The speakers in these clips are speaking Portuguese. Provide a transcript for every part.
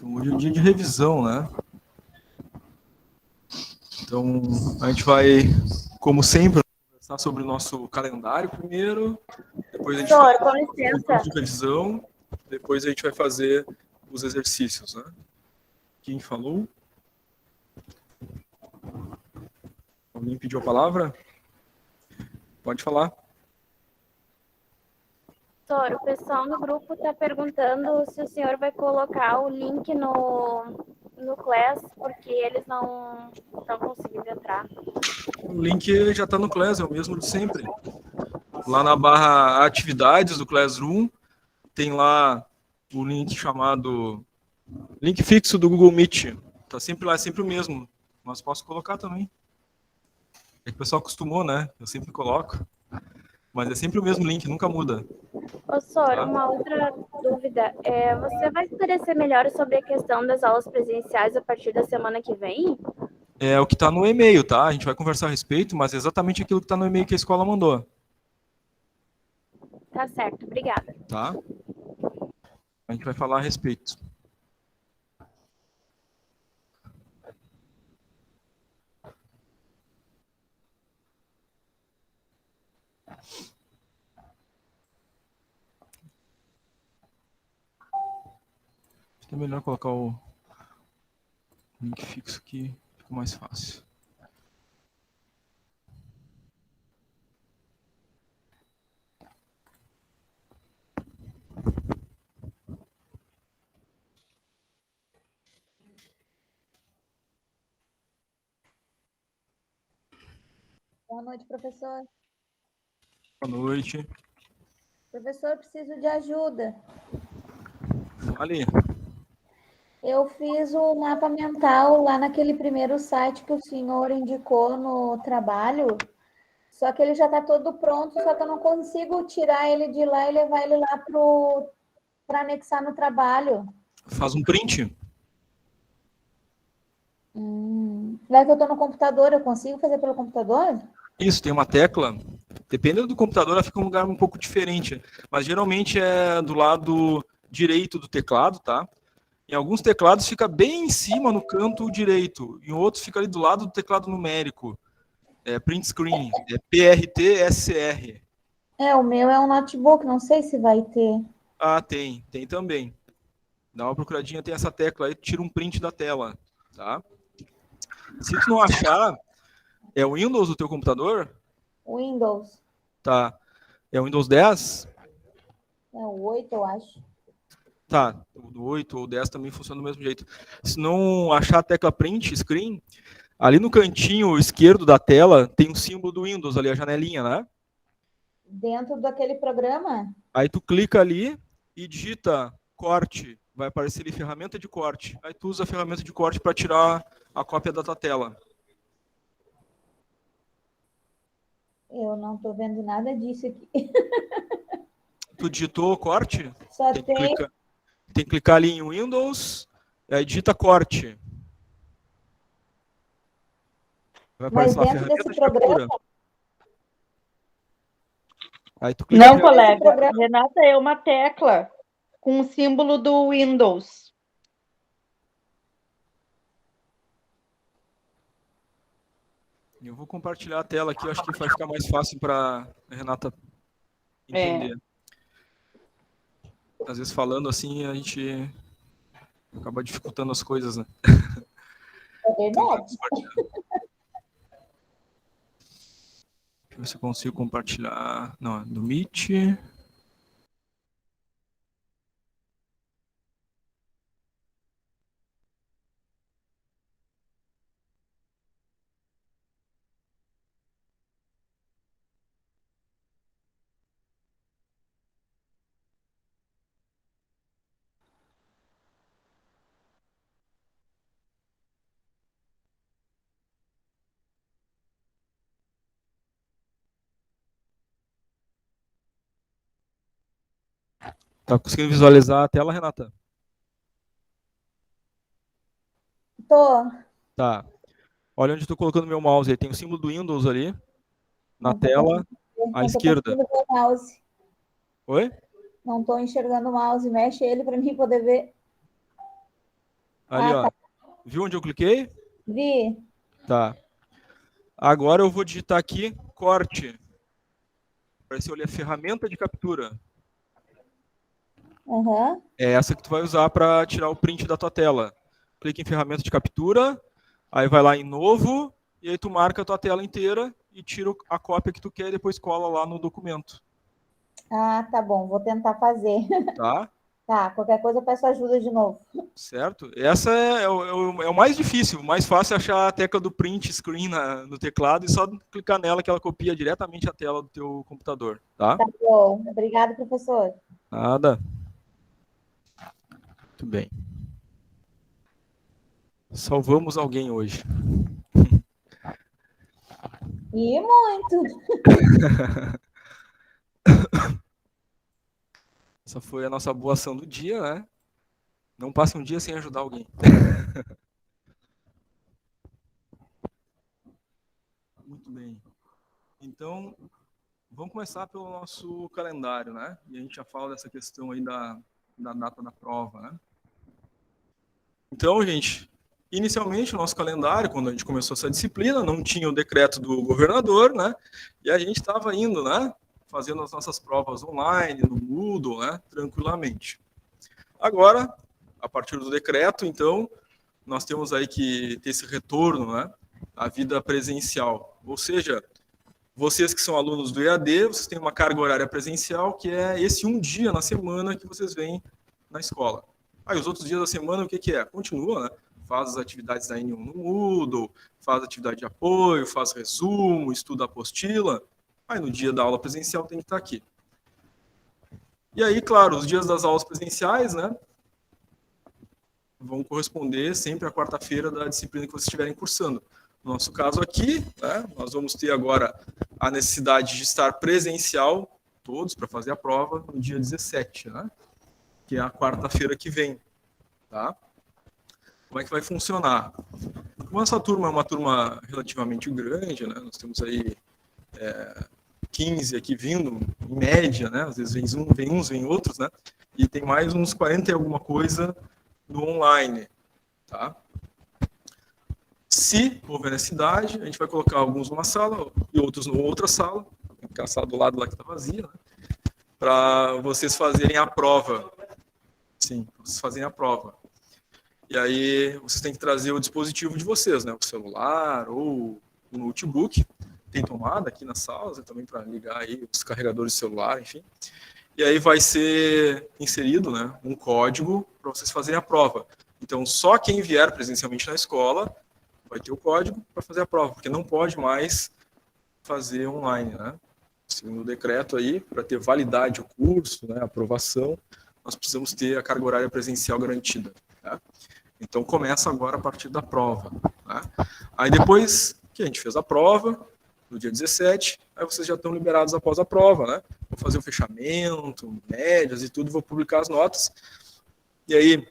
Então, hoje é um dia de revisão, né? Então, a gente vai, como sempre, conversar sobre o nosso calendário primeiro, depois a gente Professor, com faz o licença. curso de revisão, depois a gente vai fazer os exercícios, né? Quem falou? Alguém pediu a palavra? Pode falar. Professor, o pessoal no grupo está perguntando se o senhor vai colocar o link no Class, porque eles não estão conseguindo entrar. O link já está no Class, é o mesmo de sempre. Lá na barra atividades do Classroom, tem lá o link chamado link fixo do Google Meet. Tá sempre lá, é sempre o mesmo. Mas posso colocar também. É que o pessoal acostumou, né? Eu sempre coloco. Mas é sempre o mesmo link, nunca muda. Professor, uma outra dúvida. Você vai esclarecer melhor sobre a questão das aulas presenciais a partir da semana que vem? É o que está no e-mail, tá? A gente vai conversar a respeito, mas é exatamente aquilo que está no e-mail que a escola mandou. Tá certo, obrigada. Tá? A gente vai falar a respeito. Acho que é melhor colocar o link fixo aqui, fica mais fácil. Boa noite, professor. Boa noite. Professor, preciso de ajuda. Ali. Eu fiz o mapa mental lá naquele primeiro site que o senhor indicou no trabalho, só que ele já está todo pronto, só que eu não consigo tirar ele de lá e levar ele lá para anexar no trabalho. Faz um print. Vai que eu estou no computador, eu consigo fazer pelo computador? Isso, tem uma tecla. Dependendo do computador, ela fica um lugar um pouco diferente. Mas geralmente é do lado direito do teclado, tá? Em alguns teclados fica bem em cima no canto direito. Em outros fica ali do lado do teclado numérico. É print screen. É PRT-SR. O meu é um notebook, não sei se vai ter. Ah, tem. Tem também. Dá uma procuradinha, tem essa tecla aí, tira um print da tela, tá? Se tu não achar, é o Windows do teu computador? Windows. Tá. É o Windows 10? É o 8, eu acho. Tá. O 8 ou o 10 também funciona do mesmo jeito. Se não achar a tecla print screen, ali no cantinho esquerdo da tela tem um símbolo do Windows ali, a janelinha, né? Dentro daquele programa? Aí tu clica ali e digita corte. Vai aparecer ali ferramenta de corte. Aí tu usa a ferramenta de corte para tirar a cópia da tua tela. Eu não estou vendo nada disso aqui. Tu digitou corte? Só Tem tem que clicar ali em Windows, aí digita corte. Vai Mas aparecer lá dentro ferramenta desse de captura. programa? Aí tu clica Não, ali, colega. programa- Renata, é uma tecla com o símbolo do Windows. eu vou compartilhar a tela aqui, eu acho que vai ficar mais fácil para a Renata entender. Às vezes falando assim, a gente acaba dificultando as coisas, né? É verdade. Deixa eu ver se eu consigo compartilhar. Não, é do Meet. Tá conseguindo visualizar a tela, Renata? Tô. Tá. Olha onde eu estou colocando meu mouse aí. Tem o símbolo do Windows ali, na Não tô tela, à não tô esquerda. conseguindo ver o mouse. Oi? Não estou enxergando o mouse. Mexe ele para mim poder ver. Ali, Ah, ó. tá. Viu onde eu cliquei? Vi. Tá. Agora eu vou digitar aqui corte. Apareceu ali a ferramenta de captura. Aham. É essa que tu vai usar para tirar o print da tua tela. Clica em ferramenta de captura, aí vai lá em novo, e aí tu marca a tua tela inteira e tira a cópia que tu quer e depois cola lá no documento. Ah, tá bom. Vou tentar fazer. Tá? Tá, qualquer coisa eu peço ajuda de novo. Certo? Essa é o mais difícil. O mais fácil é achar a tecla do print screen no teclado e só clicar nela que ela copia diretamente a tela do teu computador. Tá? Tá bom. Obrigada, professor. Nada. Muito bem. Salvamos alguém hoje. E muito. Essa foi a nossa boa ação do dia, né? Não passe um dia sem ajudar alguém. Muito bem. Então, vamos começar pelo nosso calendário, né? E a gente já fala dessa questão aí da data da prova, né? Então, gente, inicialmente o nosso calendário, quando a gente começou essa disciplina, não tinha o decreto do governador, né? E a gente estava indo, né? Fazendo as nossas provas online, no Moodle, né? Tranquilamente. Agora, a partir do decreto, então, nós temos aí que ter esse retorno, né? À vida presencial. Ou seja, vocês que são alunos do EAD, vocês têm uma carga horária presencial, que é esse um dia na semana que vocês vêm na escola. Aí os outros dias da semana, o que é? Continua, né? Faz as atividades da N1 no Moodle, faz atividade de apoio, faz resumo, estuda a apostila. Aí no dia da aula presencial tem que estar aqui. E aí, claro, os dias das aulas presenciais, né? Vão corresponder sempre à quarta-feira da disciplina que vocês estiverem cursando. No nosso caso aqui, né, nós vamos ter agora a necessidade de estar presencial, todos, para fazer a prova no dia 17, né, que é a quarta-feira que vem. Tá? Como é que vai funcionar? Como essa turma é uma turma relativamente grande, né, nós temos aí 15 aqui vindo, em média, né, às vezes vem uns, vem outros, né, e tem mais uns 40 e alguma coisa no online. Tá? Se houver necessidade, a gente vai colocar alguns numa sala e outros numa outra sala, a sala do lado lá que está vazia, né? Para vocês fazerem a prova. Sim, vocês fazerem a prova. E aí vocês têm que trazer o dispositivo de vocês, né? O celular ou o notebook. Tem tomada aqui nas salas, também para ligar aí os carregadores de celular, enfim. E aí vai ser inserido, né, um código para vocês fazerem a prova. Então, só quem vier presencialmente na escola vai ter o código para fazer a prova, porque não pode mais fazer online, né? Segundo o decreto aí, para ter validade o curso, né, aprovação, nós precisamos ter a carga horária presencial garantida. Tá? Então, começa agora a partir da prova. Tá? Aí depois que a gente fez a prova, no dia 17, aí vocês já estão liberados após a prova, né? Vou fazer o fechamento, médias e tudo, vou publicar as notas. E aí,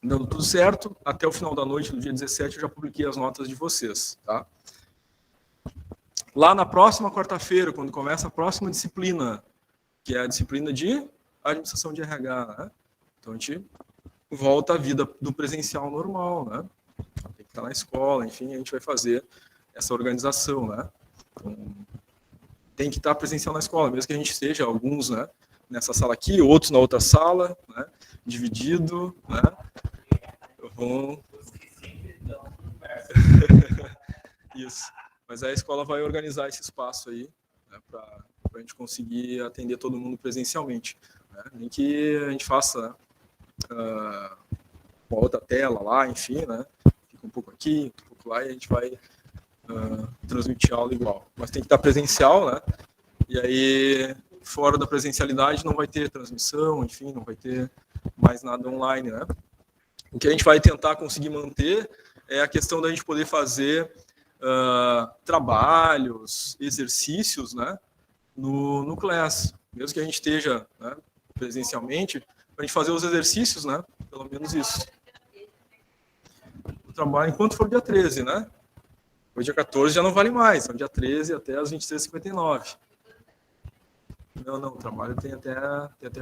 dando tudo certo, até o final da noite do dia 17 eu já publiquei as notas de vocês, tá? Lá na próxima quarta-feira, quando começa a próxima disciplina, que é a disciplina de administração de RH, né? Então a gente volta à vida do presencial normal, né? Tem que estar na escola, enfim, a gente vai fazer essa organização, né? Então, tem que estar presencial na escola, mesmo que a gente esteja alguns, né, nessa sala aqui, outros na outra sala, né, dividido, né, Isso. Mas a escola vai organizar esse espaço aí, né, para a gente conseguir atender todo mundo presencialmente. Né? Nem que a gente faça uma outra tela lá, enfim, né, fica um pouco aqui, um pouco lá, e a gente vai transmitir aula igual. Mas tem que estar presencial, né? E aí, fora da presencialidade, não vai ter transmissão, enfim, não vai ter mais nada online, né? O que a gente vai tentar conseguir manter é a questão da gente poder fazer trabalhos, exercícios, né? No Class. Mesmo que a gente esteja, né, presencialmente, para a gente fazer os exercícios, né? Pelo menos isso. O trabalho enquanto for dia 13, né? O dia 14 já não vale mais, então dia 13 até as 23h59. Não, o trabalho tem até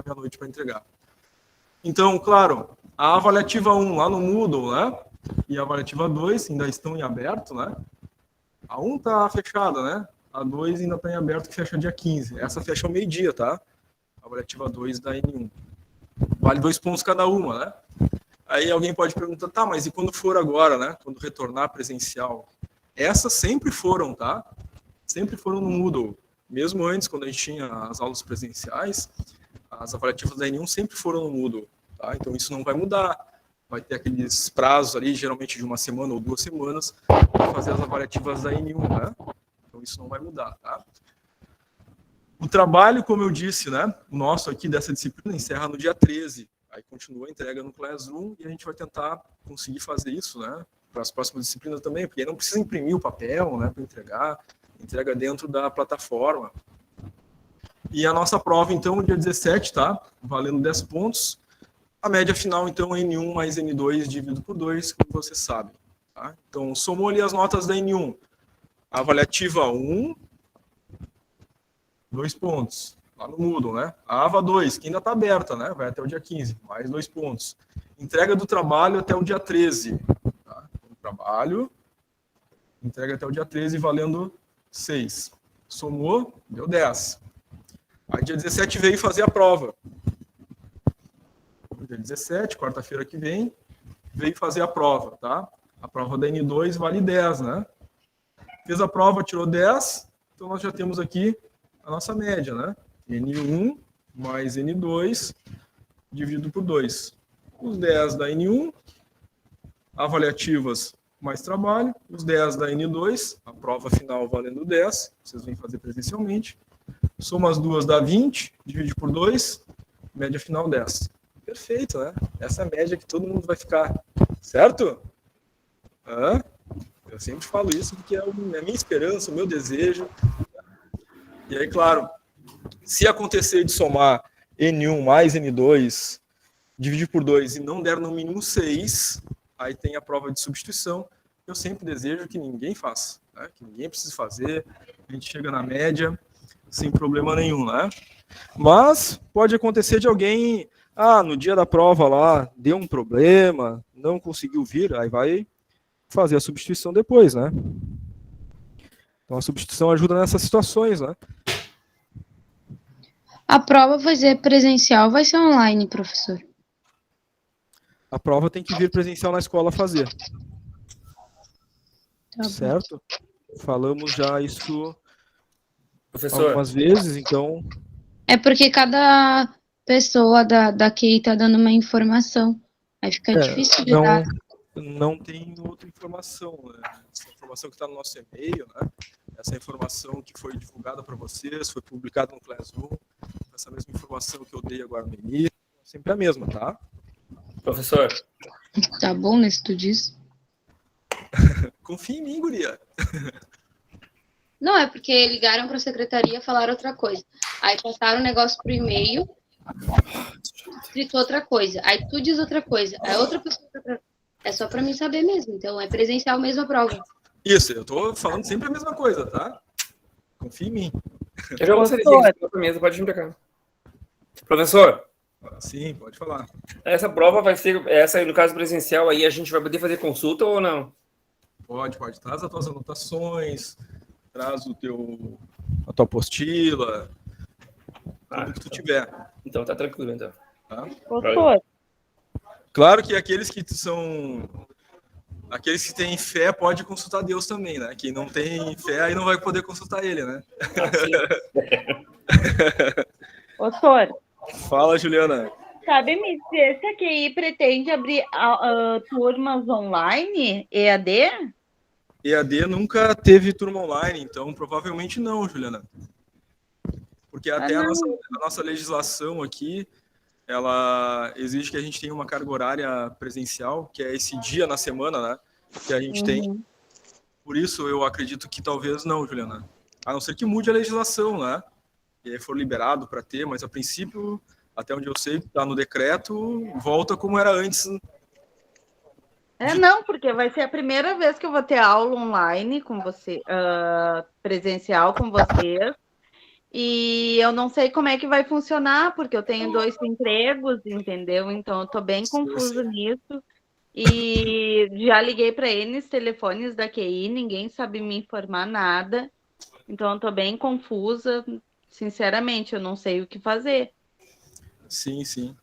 meia-noite para entregar. Então, claro, A avaliativa 1 lá no Moodle, né? E a avaliativa 2 ainda estão em aberto, né? A 1 tá fechada, né? A 2 ainda está em aberto, que fecha dia 15. Essa fecha ao meio-dia, tá? A avaliativa 2 da N1. Vale 2 pontos cada uma, né? Aí alguém pode perguntar, tá, mas e quando for agora, né? Quando retornar presencial? Essas sempre foram, tá? Sempre foram no Moodle. Mesmo antes, quando a gente tinha as aulas presenciais, as avaliativas da N1 sempre foram no Moodle, tá? Então isso não vai mudar. Vai ter aqueles prazos ali, geralmente de 1 semana ou 2 semanas, para fazer as avaliativas da N1, né? Então isso não vai mudar, tá? O trabalho, como eu disse, né? O nosso aqui dessa disciplina encerra no dia 13. Aí continua a entrega no Classroom e a gente vai tentar conseguir fazer isso, né? Para as próximas disciplinas também, porque aí não precisa imprimir o papel, né? Para entregar, entrega dentro da plataforma. E a nossa prova, então, dia 17, tá? Valendo 10 pontos. A média final, então, N1 mais N2 dividido por 2, como você sabe. Tá? Então, somou ali as notas da N1. A avaliativa 1, 2 pontos. Lá no Moodle, né? A AVA 2, que ainda está aberta, né? Vai até o dia 15, mais 2 pontos. Entrega do trabalho até o dia 13. Tá? O trabalho, entrega até o dia 13, valendo 6. Somou, deu 10. Aí, dia 17, veio fazer a prova. Dia 17, quarta-feira que vem, veio fazer a prova, tá? A prova da N2 vale 10, né? Fez a prova, tirou 10, então nós já temos aqui a nossa média, né? N1 mais N2 dividido por 2. Os 10 da N1, avaliativas mais trabalho, os 10 da N2, a prova final valendo 10, vocês vêm fazer presencialmente. Soma as duas dá 20, divide por 2, média final 10. Perfeito, né? Essa é a média que todo mundo vai ficar, certo? Eu sempre falo isso porque é a minha esperança, o meu desejo. E aí, claro, se acontecer de somar N1 mais N2, dividir por 2 e não der no mínimo 6, aí tem a prova de substituição. Eu sempre desejo que ninguém faça, né? Que ninguém precise fazer, a gente chega na média sem problema nenhum, né? Mas pode acontecer de alguém, no dia da prova lá, deu um problema, não conseguiu vir, aí vai fazer a substituição depois, né? Então a substituição ajuda nessas situações, né? A prova vai ser presencial, vai ser online, professor? A prova tem que vir presencial na escola fazer. Tá certo? Falamos já isso Professor, algumas vezes, então... É porque cada pessoa da QI tá dando uma informação. Aí fica difícil de dar. Não tem outra informação, né? Essa informação que está no nosso e-mail, né? Essa informação que foi divulgada para vocês, foi publicada no Classroom, essa mesma informação que eu dei agora no início, é sempre a mesma, tá? professor, Tá bom, né, se tu diz? Confia em mim, guria. Não, é porque ligaram para a secretaria e falaram outra coisa. Aí passaram o negócio pro e-mail, escrito outra coisa. Aí tu diz outra coisa. Aí outra pessoa... É só para mim saber mesmo. Então, é presencial mesmo a prova. Isso, eu tô falando sempre a mesma coisa, tá? Confia em mim. eu já gostaria de para mesa, pode vir para cá. Professor, Sim, pode falar. essa prova vai ser, essa aí no caso presencial, aí a gente vai poder fazer consulta ou não? Pode. Traz as tuas anotações, traz a tua apostila, tudo que tu tiver. Então tá tranquilo, então. Tá? Professor, Claro que aqueles que têm fé pode consultar Deus também, né? Quem não tem fé aí não vai poder consultar ele, né? professor, Fala, Juliana. sabe me dizer se a QI pretende abrir turmas online, EAD? EAD nunca teve turma online, então provavelmente não, Juliana. Porque até a nossa legislação aqui, ela exige que a gente tenha uma carga horária presencial, que é esse dia na semana, né? Que a gente tem. Por isso, eu acredito que talvez não, Juliana. A não ser que mude a legislação, né? E aí for liberado para ter, mas a princípio, até onde eu sei, está no decreto, volta como era antes. Não, porque vai ser a primeira vez que eu vou ter aula online com você, presencial com vocês. E eu não sei como é que vai funcionar, porque eu tenho 2 empregos, entendeu? Então eu tô bem confusa nisso. E já liguei para eles, telefones da QI, ninguém sabe me informar nada. Então eu tô bem confusa. Sinceramente, eu não sei o que fazer. Sim, sim.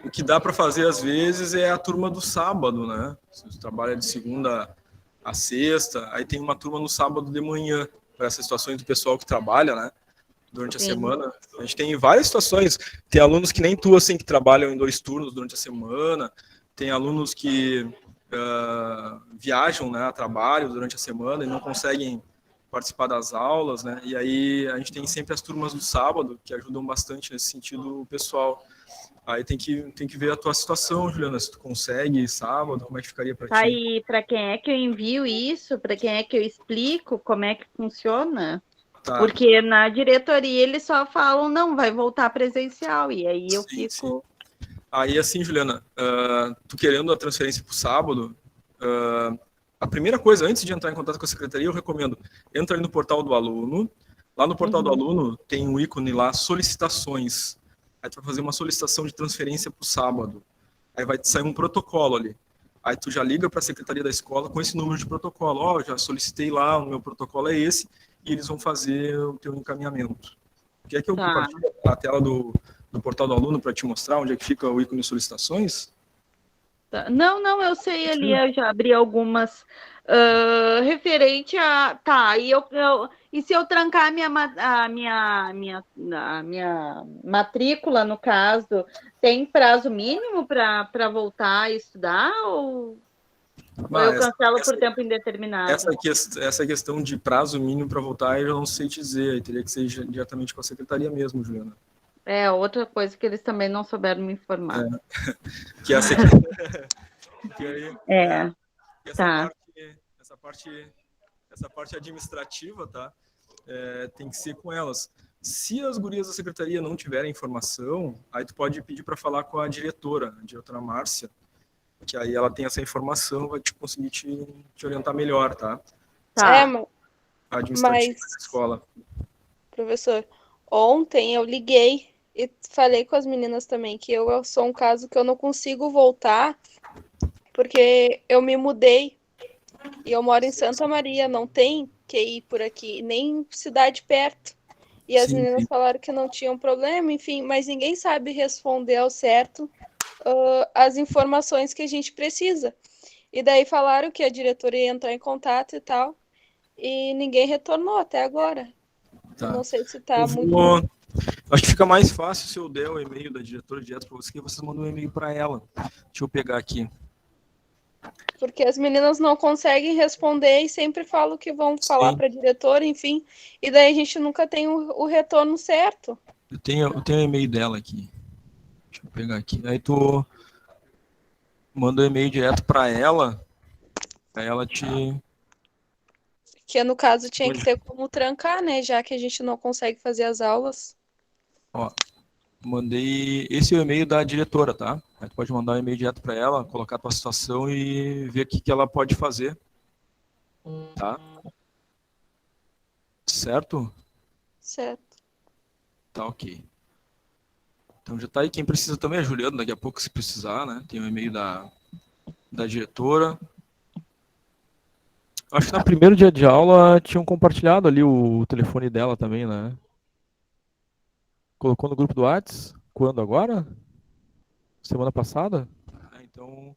O que dá para fazer às vezes é a turma do sábado, né? Você trabalha de segunda a sexta, aí tem uma turma no sábado de manhã, para essas situações do pessoal que trabalha, né? Durante a Sim. semana. A gente tem várias situações. Tem alunos que nem tu, assim, que trabalham em 2 turnos durante a semana. Tem alunos que viajam, né, a trabalho durante a semana e não conseguem participar das aulas, né? E aí a gente tem sempre as turmas do sábado, que ajudam bastante nesse sentido o pessoal. Aí tem que ver a tua situação, Juliana, se tu consegue sábado, como é que ficaria para Tá, ti? e para quem é que eu envio isso? Para quem é que eu explico como é que funciona? Tá. Porque na diretoria eles só falam, não, vai voltar presencial. E aí eu Sim, fico... Aí, assim, Juliana, tu querendo a transferência para o sábado, a primeira coisa, antes de entrar em contato com a secretaria, eu recomendo, entra aí no portal do aluno. Lá no portal do aluno tem um ícone lá, solicitações. Aí tu vai fazer uma solicitação de transferência para o sábado. Aí vai te sair um protocolo ali. Aí tu já liga para a secretaria da escola com esse número de protocolo. Ó, já solicitei lá, o meu protocolo é esse, e eles vão fazer o teu encaminhamento. Quer que eu Tá. compartilhe a tela do portal do aluno para te mostrar onde é que fica o ícone de solicitações? Não, eu sei ali, eu já abri algumas referente a. Tá, e se eu trancar a minha matrícula, no caso, tem prazo mínimo para voltar a estudar ou eu cancelo por tempo indeterminado? Essa questão de prazo mínimo para voltar, eu não sei te dizer, aí teria que ser diretamente com a secretaria mesmo, Juliana. É, outra coisa que eles também não souberam me informar. Que essa aqui. Que aí, tá. Essa parte administrativa, tá? Tem que ser com elas. Se as gurias da secretaria não tiverem informação, aí tu pode pedir para falar com a diretora Márcia, que aí ela tem essa informação, vai conseguir te orientar melhor, tá? Tá. A administrativa Mas, da escola. professor, ontem eu liguei e falei com as meninas também que eu sou um caso que eu não consigo voltar porque eu me mudei e eu moro em Santa Maria, não tem QI por aqui, nem cidade perto. E as meninas falaram que não tinham problema, enfim, mas ninguém sabe responder ao certo as informações que a gente precisa. E daí falaram que a diretoria ia entrar em contato e tal, e ninguém retornou até agora. Tá. Não sei se tá muito... Acho que fica mais fácil se eu der o e-mail da diretora direto para você, que vocês mandam um e-mail para ela. Deixa eu pegar aqui. Porque as meninas não conseguem responder e sempre falam que vão falar para a diretora, enfim. E daí a gente nunca tem o retorno certo. Eu tenho o e-mail dela aqui. Deixa eu pegar aqui. Aí tu manda o e-mail direto para ela. Aí ela te... Que no caso tinha que ter como trancar, né? Já que a gente não consegue fazer as aulas. Ó, mandei... Esse é o e-mail da diretora, tá? Aí tu pode mandar um e-mail direto para ela, colocar a tua situação e ver o que ela pode fazer. Tá? Certo? Certo. Tá, ok. Então já tá aí. Quem precisa também é a Juliana, daqui a pouco se precisar, né? Tem o e-mail da diretora. Acho que no primeiro dia de aula tinham compartilhado ali o telefone dela também, né? Colocou no grupo do WhatsApp. Quando? Agora? Semana passada? Então,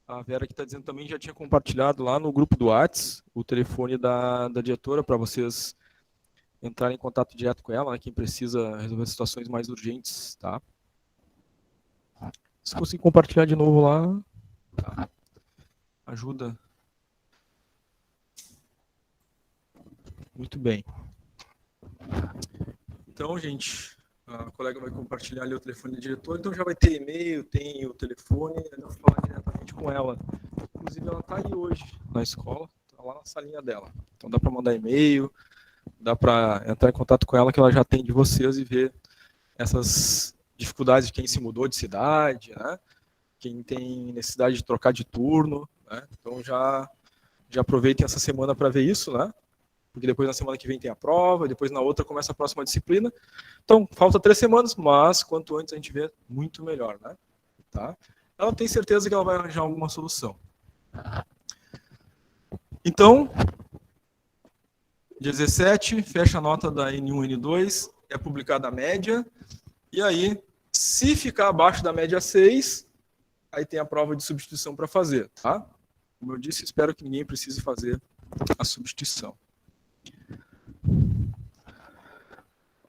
a Vera que está dizendo também já tinha compartilhado lá no grupo do WhatsApp o telefone da diretora para vocês entrarem em contato direto com ela, né? Quem precisa resolver situações mais urgentes, tá? Se conseguir compartilhar de novo lá, tá. Ajuda. Muito bem. Então, gente, a colega vai compartilhar ali o telefone da diretora, então já vai ter e-mail, tem o telefone, eu vou falar diretamente com ela. Inclusive, ela está aí hoje na escola, está lá na salinha dela. Então dá para mandar e-mail, dá para entrar em contato com ela, que ela já atende vocês e ver essas dificuldades de quem se mudou de cidade, né? Quem tem necessidade de trocar de turno, né? Então já aproveitem essa semana para ver isso, né? porque depois na semana que vem tem a prova, e depois na outra começa a próxima disciplina. Então, falta 3 semanas, mas quanto antes a gente vê, muito melhor, né? Tá? Ela tem certeza que ela vai arranjar alguma solução. Então, dia 17, fecha a nota da N1 e N2, é publicada a média, e aí, se ficar abaixo da média 6, aí tem a prova de substituição para fazer, tá? Como eu disse, espero que ninguém precise fazer a substituição.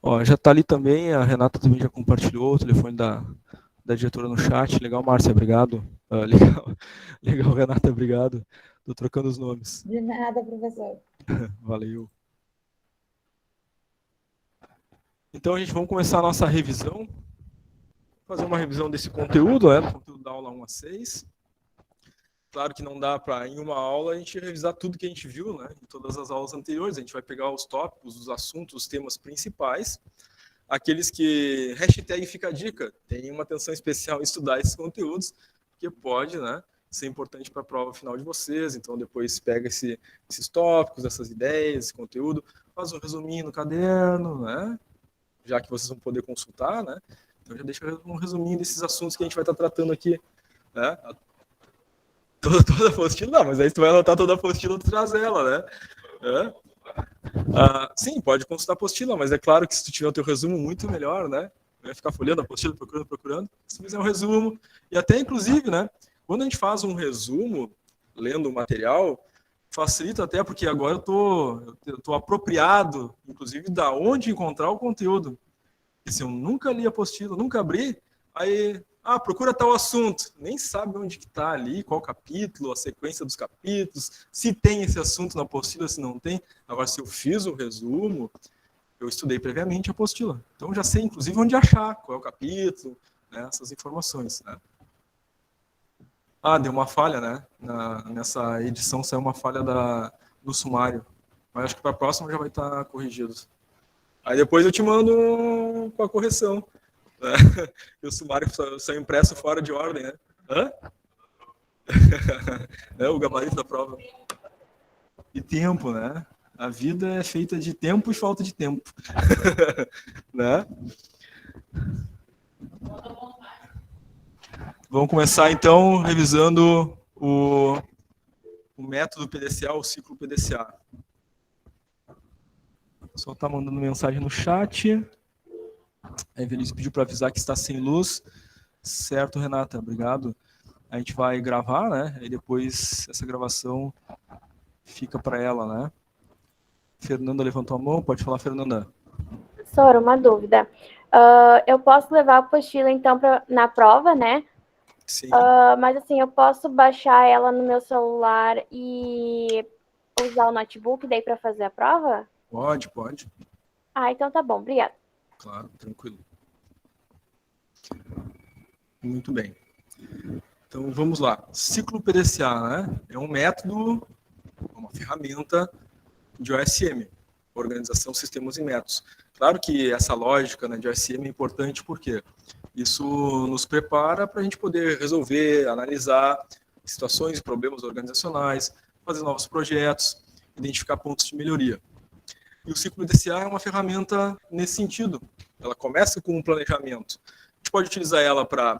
Ó, já está ali também, a Renata também já compartilhou o telefone da diretora no chat. Legal, Márcia, obrigado. Legal, Renata, obrigado. Estou trocando os nomes. De nada, professor. Valeu. Então, a gente vamos começar a nossa revisão. Fazer uma revisão desse conteúdo, né? Do conteúdo da aula 1 a 6. Claro que não dá para, em uma aula, a gente revisar tudo que a gente viu, né? Em todas as aulas anteriores. A gente vai pegar os tópicos, os assuntos, os temas principais. Aqueles que, hashtag fica a dica, tem uma atenção especial em estudar esses conteúdos, porque pode, né, ser importante para a prova final de vocês. Então, depois pega esses tópicos, essas ideias, esse conteúdo, faz um resuminho no caderno, né? Já que vocês vão poder consultar, né? Então, já deixa um resuminho desses assuntos que a gente vai estar tratando aqui, né? Toda a apostila? Não, mas aí tu vai anotar toda a apostila, tu traz ela, né? Sim, pode consultar a apostila, mas é claro que se tu tiver o teu resumo, muito melhor, né? Vai ficar folheando a apostila, procurando. Se tu fizer um resumo, e até, inclusive, né? Quando a gente faz um resumo, lendo o material, facilita até, porque agora eu tô apropriado, inclusive, da onde encontrar o conteúdo. Porque se eu nunca li a apostila, nunca abri, aí... procura tal assunto. Nem sabe onde que está ali, qual capítulo, a sequência dos capítulos, se tem esse assunto na apostila, se não tem. Agora, se eu fiz o resumo, eu estudei previamente a apostila. Então, já sei, inclusive, onde achar, qual é o capítulo, né, essas informações. Né? Deu uma falha, né? Nessa edição saiu uma falha do sumário. Mas acho que para a próxima já vai estar corrigido. Aí depois eu te mando com a correção. E o sumário saiu impresso fora de ordem, né? É o gabarito da prova. E tempo, né? A vida é feita de tempo e falta de tempo. Né? Vamos começar, então, revisando o método PDCA, o ciclo PDCA. Só está mandando mensagem no chat. A Evelise pediu para avisar que está sem luz. Certo, Renata, obrigado. A gente vai gravar, né? E depois essa gravação fica para ela, né? Fernanda levantou a mão. Pode falar, Fernanda. Professor, uma dúvida. Eu posso levar a apostila, então, na prova, né? Sim. Mas, assim, eu posso baixar ela no meu celular e usar o notebook daí para fazer a prova? Pode. Então tá bom. Obrigada. Claro, tranquilo. Muito bem. Então, vamos lá. Ciclo PDCA, né? É um método, uma ferramenta de OSM, Organização, Sistemas e Métodos. Claro que essa lógica, né, de OSM é importante porque isso nos prepara para a gente poder resolver, analisar situações, problemas organizacionais, fazer novos projetos, identificar pontos de melhoria. E o ciclo PDCA é uma ferramenta nesse sentido. Ela começa com um planejamento. A gente pode utilizar ela para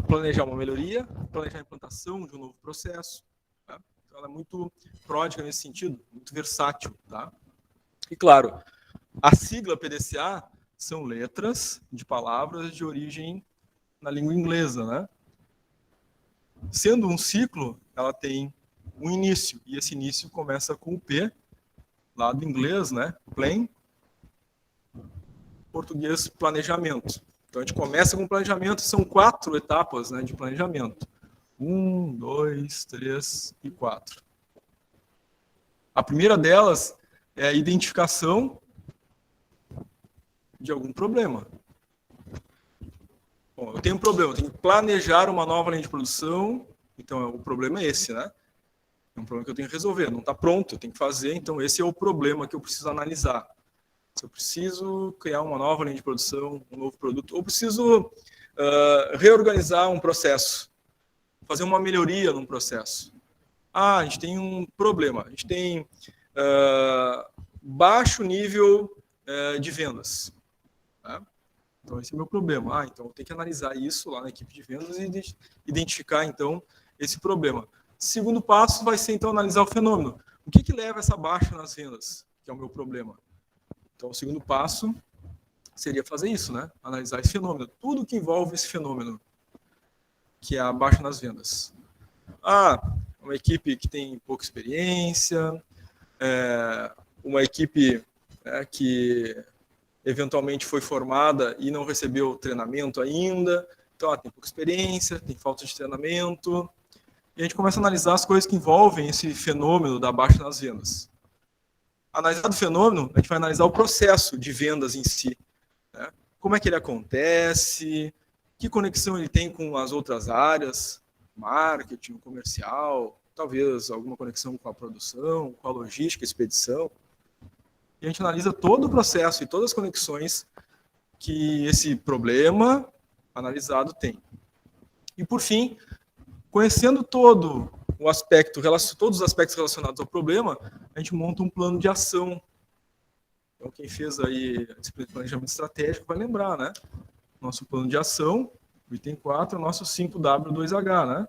planejar uma melhoria, planejar a implantação de um novo processo. Tá? Então, ela é muito pródiga nesse sentido, muito versátil. Tá? E, claro, a sigla PDCA são letras de palavras de origem na língua inglesa. Né? Sendo um ciclo, ela tem um início, e esse início começa com o P, lá do inglês, né? Plan, português, planejamento. Então, a gente começa com planejamento, são 4 etapas, né, de planejamento. 1, 2, 3 e 4. A primeira delas é a identificação de algum problema. Bom, eu tenho um problema, eu tenho que planejar uma nova linha de produção, então o problema é esse, né? É um problema que eu tenho que resolver, não está pronto, eu tenho que fazer, então esse é o problema que eu preciso analisar. Se eu preciso criar uma nova linha de produção, um novo produto, ou preciso reorganizar um processo, fazer uma melhoria num processo. A gente tem um problema, a gente tem baixo nível de vendas. Tá? Então, esse é o meu problema. Então, eu tenho que analisar isso lá na equipe de vendas e identificar, então, esse problema. Segundo passo vai ser, então, analisar o fenômeno. O que leva essa baixa nas vendas, que é o meu problema? Então, o segundo passo seria fazer isso, né? Analisar esse fenômeno. Tudo que envolve esse fenômeno, que é a baixa nas vendas. Uma equipe que tem pouca experiência, uma equipe que eventualmente foi formada e não recebeu treinamento ainda, então tem pouca experiência, tem falta de treinamento, e a gente começa a analisar as coisas que envolvem esse fenômeno da baixa nas vendas. Analisado o fenômeno, a gente vai analisar o processo de vendas em si, né? Como é que ele acontece, que conexão ele tem com as outras áreas, marketing, comercial, talvez alguma conexão com a produção, com a logística, expedição. E a gente analisa todo o processo e todas as conexões que esse problema analisado tem. E, por fim, conhecendo todos os aspectos relacionados ao problema, a gente monta um plano de ação. Então, quem fez aí a disciplina de planejamento estratégico vai lembrar, né? Nosso plano de ação, o item 4, é o nosso 5W2H, né?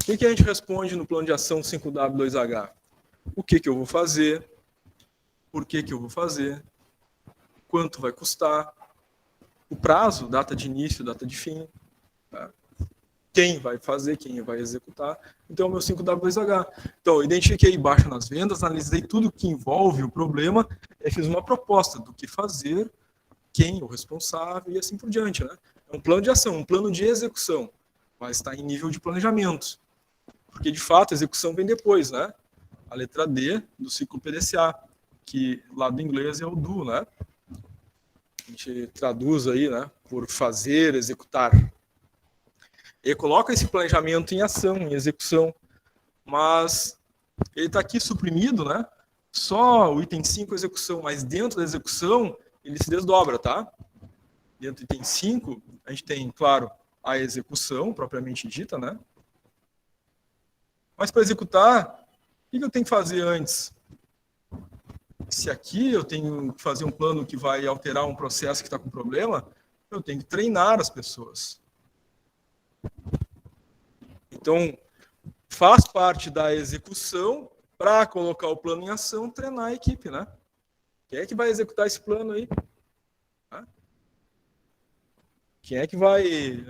O que a gente responde no plano de ação 5W2H? O que eu vou fazer? Por que eu vou fazer? Quanto vai custar? O prazo, data de início, data de fim. Tá? Quem vai fazer, quem vai executar. Então, é o meu 5W2H. Então, eu identifiquei baixa nas vendas, analisei tudo que envolve o problema e fiz uma proposta do que fazer, quem, o responsável e assim por diante. Né? É um plano de ação, um plano de execução, mas está em nível de planejamento. Porque, de fato, a execução vem depois, né? A letra D do ciclo PDCA, que lá do inglês é o do, né? A gente traduz aí, né? Por fazer, executar. E coloca esse planejamento em ação, em execução. Mas ele está aqui suprimido, né? Só o item 5, execução. Mas dentro da execução, ele se desdobra, tá? Dentro do item 5, a gente tem, claro, a execução, propriamente dita, né? Mas para executar, o que eu tenho que fazer antes? Se aqui eu tenho que fazer um plano que vai alterar um processo que está com problema, eu tenho que treinar as pessoas. Então, faz parte da execução, para colocar o plano em ação, treinar a equipe, né? Quem é que vai executar esse plano aí? Quem é que vai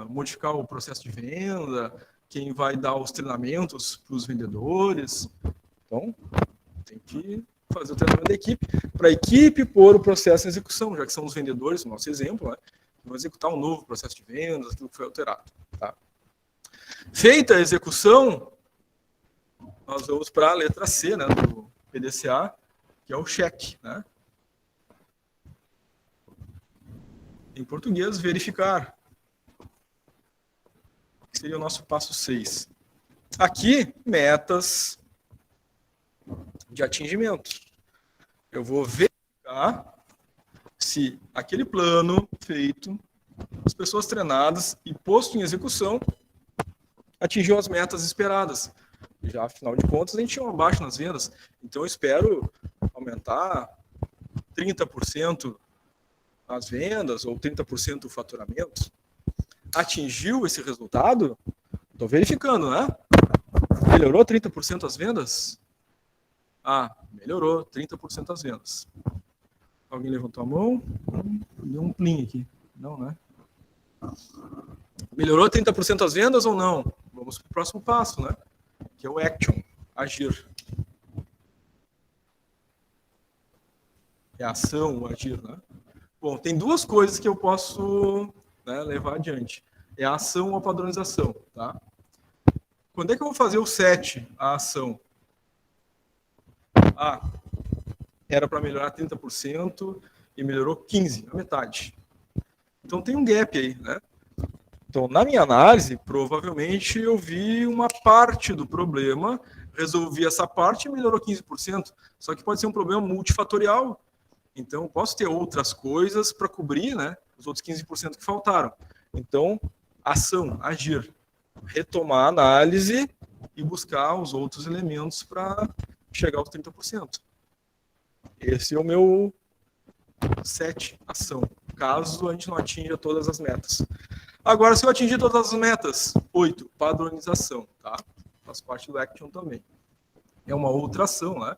modificar o processo de venda? Quem vai dar os treinamentos para os vendedores? Então, tem que fazer o treinamento da equipe, para a equipe pôr o processo em execução, já que são os vendedores, no nosso exemplo, né? Vão executar um novo processo de vendas, aquilo que foi alterado. Tá? Feita a execução, nós vamos para a letra C, né, do PDCA, que é o cheque, né? Em português, verificar. Que seria o nosso passo 6. Aqui, metas de atingimento. Eu vou verificar se aquele plano feito, as pessoas treinadas e posto em execução, atingiu as metas esperadas. Já, afinal de contas, a gente tinha uma baixa nas vendas. Então, eu espero aumentar 30% as vendas ou 30% o faturamento. Atingiu esse resultado? Estou verificando, né? Melhorou 30% as vendas? Melhorou 30% as vendas. Alguém levantou a mão? Deu um plim aqui. Não, né? Melhorou 30% as vendas ou não? Vamos para o próximo passo, né? Que é o action, agir. É ação, o agir, né? Bom, tem duas coisas que eu posso, né, levar adiante. É a ação ou a padronização, tá? Quando é que eu vou fazer o set, a ação? Era para melhorar 30% e melhorou 15%, a metade. Então tem um gap aí, né? Então, na minha análise, provavelmente eu vi uma parte do problema, resolvi essa parte e melhorou 15%. Só que pode ser um problema multifatorial. Então, eu posso ter outras coisas para cobrir, né, os outros 15% que faltaram. Então, ação, agir. Retomar a análise e buscar os outros elementos para chegar aos 30%. Esse é o meu set ação, caso a gente não atinja todas as metas. Agora, se eu atingir todas as metas, 8, padronização, tá? Faz parte do action também. É uma outra ação, né?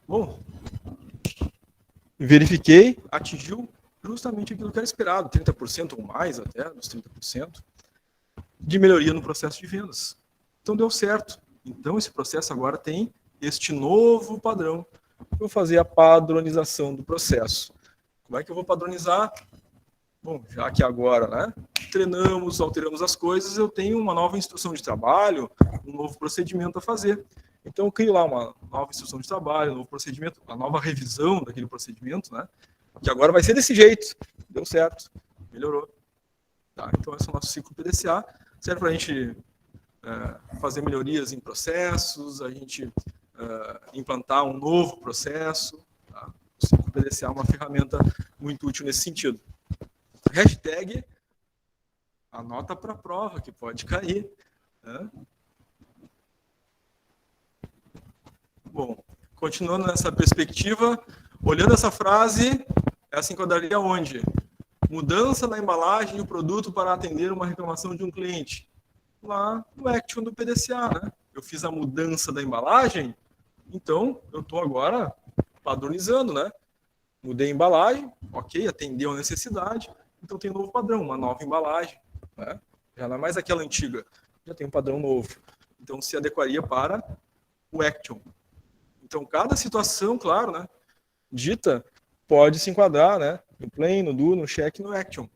Bom, verifiquei, atingiu justamente aquilo que era esperado, 30% ou mais até, dos 30%, de melhoria no processo de vendas. Então, deu certo. Então, esse processo agora tem este novo padrão. Eu vou fazer a padronização do processo. Como é que eu vou padronizar? Bom, já que agora, né, treinamos, alteramos as coisas, eu tenho uma nova instrução de trabalho, um novo procedimento a fazer. Então, eu crio lá uma nova instrução de trabalho, um novo procedimento, uma nova revisão daquele procedimento, né, que agora vai ser desse jeito. Deu certo, melhorou. Tá, então, esse é o nosso ciclo PDCA. Serve para a gente fazer melhorias em processos, a gente implantar um novo processo. Tá? O ciclo PDCA é uma ferramenta muito útil nesse sentido. Hashtag anota para a prova, que pode cair. Né? Bom, continuando nessa perspectiva, olhando essa frase, essa enquadraria onde? Mudança na embalagem do produto para atender uma reclamação de um cliente. Lá no action do PDCA, né? Eu fiz a mudança da embalagem, então eu estou agora padronizando, né? Mudei a embalagem, ok, atendeu a necessidade, então tem um novo padrão, uma nova embalagem, né? Já não é mais aquela antiga, já tem um padrão novo. Então se adequaria para o action. Então cada situação, claro, né? Dita pode se enquadrar, né? No plain, no do, no check, no action.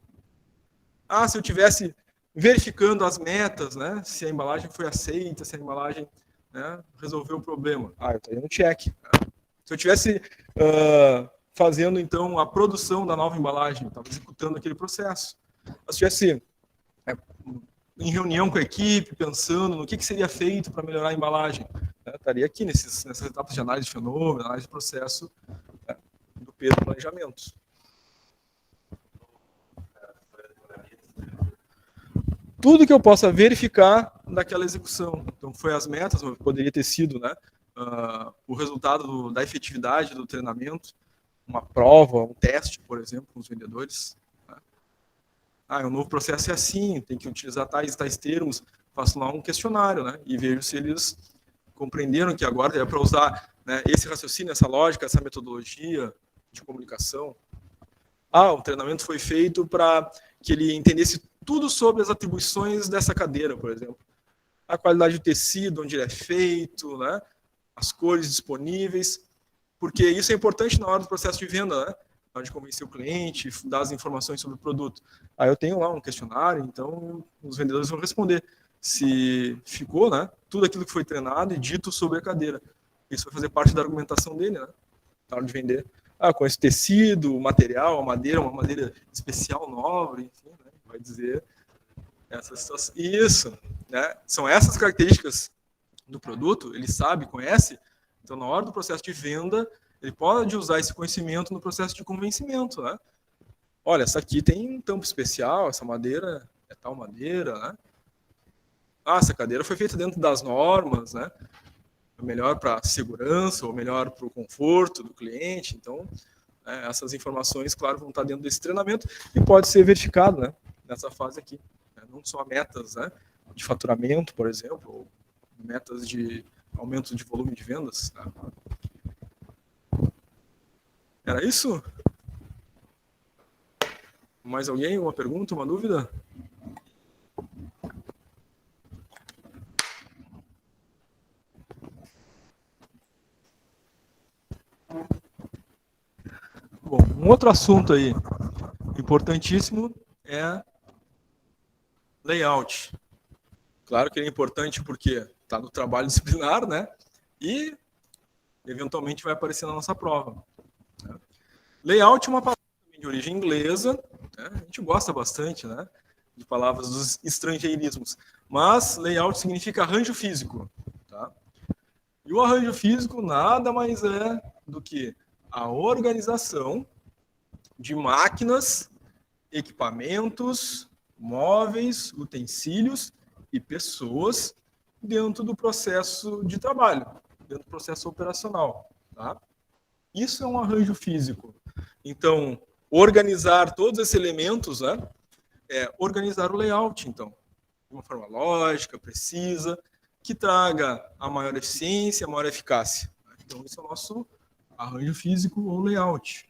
Ah, se eu tivesse verificando as metas, né? Se a embalagem foi aceita, se a embalagem, né, resolveu o problema. Ah, eu estaria no check. Se eu tivesse fazendo, então, a produção da nova embalagem, estava executando aquele processo. Se eu estivesse em reunião com a equipe, pensando no que seria feito para melhorar a embalagem, né, estaria aqui nessas etapas de análise de fenômeno, análise de processo, né, do peso do planejamento. Tudo que eu possa verificar daquela execução. Então, foi as metas, poderia ter sido, né, o resultado da efetividade do treinamento, uma prova, um teste, por exemplo, com os vendedores. Né? Ah, o novo processo é assim, tem que utilizar tais termos, faço lá um questionário, né, e vejo se eles compreenderam que agora é para usar, né, esse raciocínio, essa lógica, essa metodologia de comunicação. Ah, o treinamento foi feito para que ele entendesse tudo sobre as atribuições dessa cadeira, por exemplo. A qualidade do tecido, onde ele é feito, né? As cores disponíveis, porque isso é importante na hora do processo de venda, né? Na hora de convencer o cliente, dar as informações sobre o produto. Aí eu tenho lá um questionário, então os vendedores vão responder se ficou, né, tudo aquilo que foi treinado e dito sobre a cadeira. Isso vai fazer parte da argumentação dele, né? Na hora de vender. Ah, com esse tecido, o material, a madeira, uma madeira especial, nobre, enfim, né? Vai dizer essa situação. Isso, né? São essas características do produto, ele sabe, conhece, então na hora do processo de venda, ele pode usar esse conhecimento no processo de convencimento, né? Olha, essa aqui tem um tampo especial, essa madeira é tal madeira, né? Ah, essa cadeira foi feita dentro das normas, né? Melhor para a segurança ou melhor para o conforto do cliente. Então, essas informações, claro, vão estar dentro desse treinamento e pode ser verificado, né, nessa fase aqui. Né? Não só metas, né, de faturamento, por exemplo, ou metas de aumento de volume de vendas. Né? Era isso? Mais alguém? Uma pergunta, uma dúvida? Bom, um outro assunto aí importantíssimo é layout. Claro que ele é importante porque está no trabalho disciplinar, né? E eventualmente vai aparecer na nossa prova. Né? Layout é uma palavra de origem inglesa, né? A gente gosta bastante, né, de palavras dos estrangeirismos, mas layout significa arranjo físico. Tá? E o arranjo físico nada mais é do que a organização de máquinas, equipamentos, móveis, utensílios e pessoas dentro do processo de trabalho, dentro do processo operacional. Tá? Isso é um arranjo físico. Então, organizar todos esses elementos, né, é organizar o layout, então, de uma forma lógica, precisa, que traga a maior eficiência, a maior eficácia. Então, esse é o nosso arranjo físico ou layout.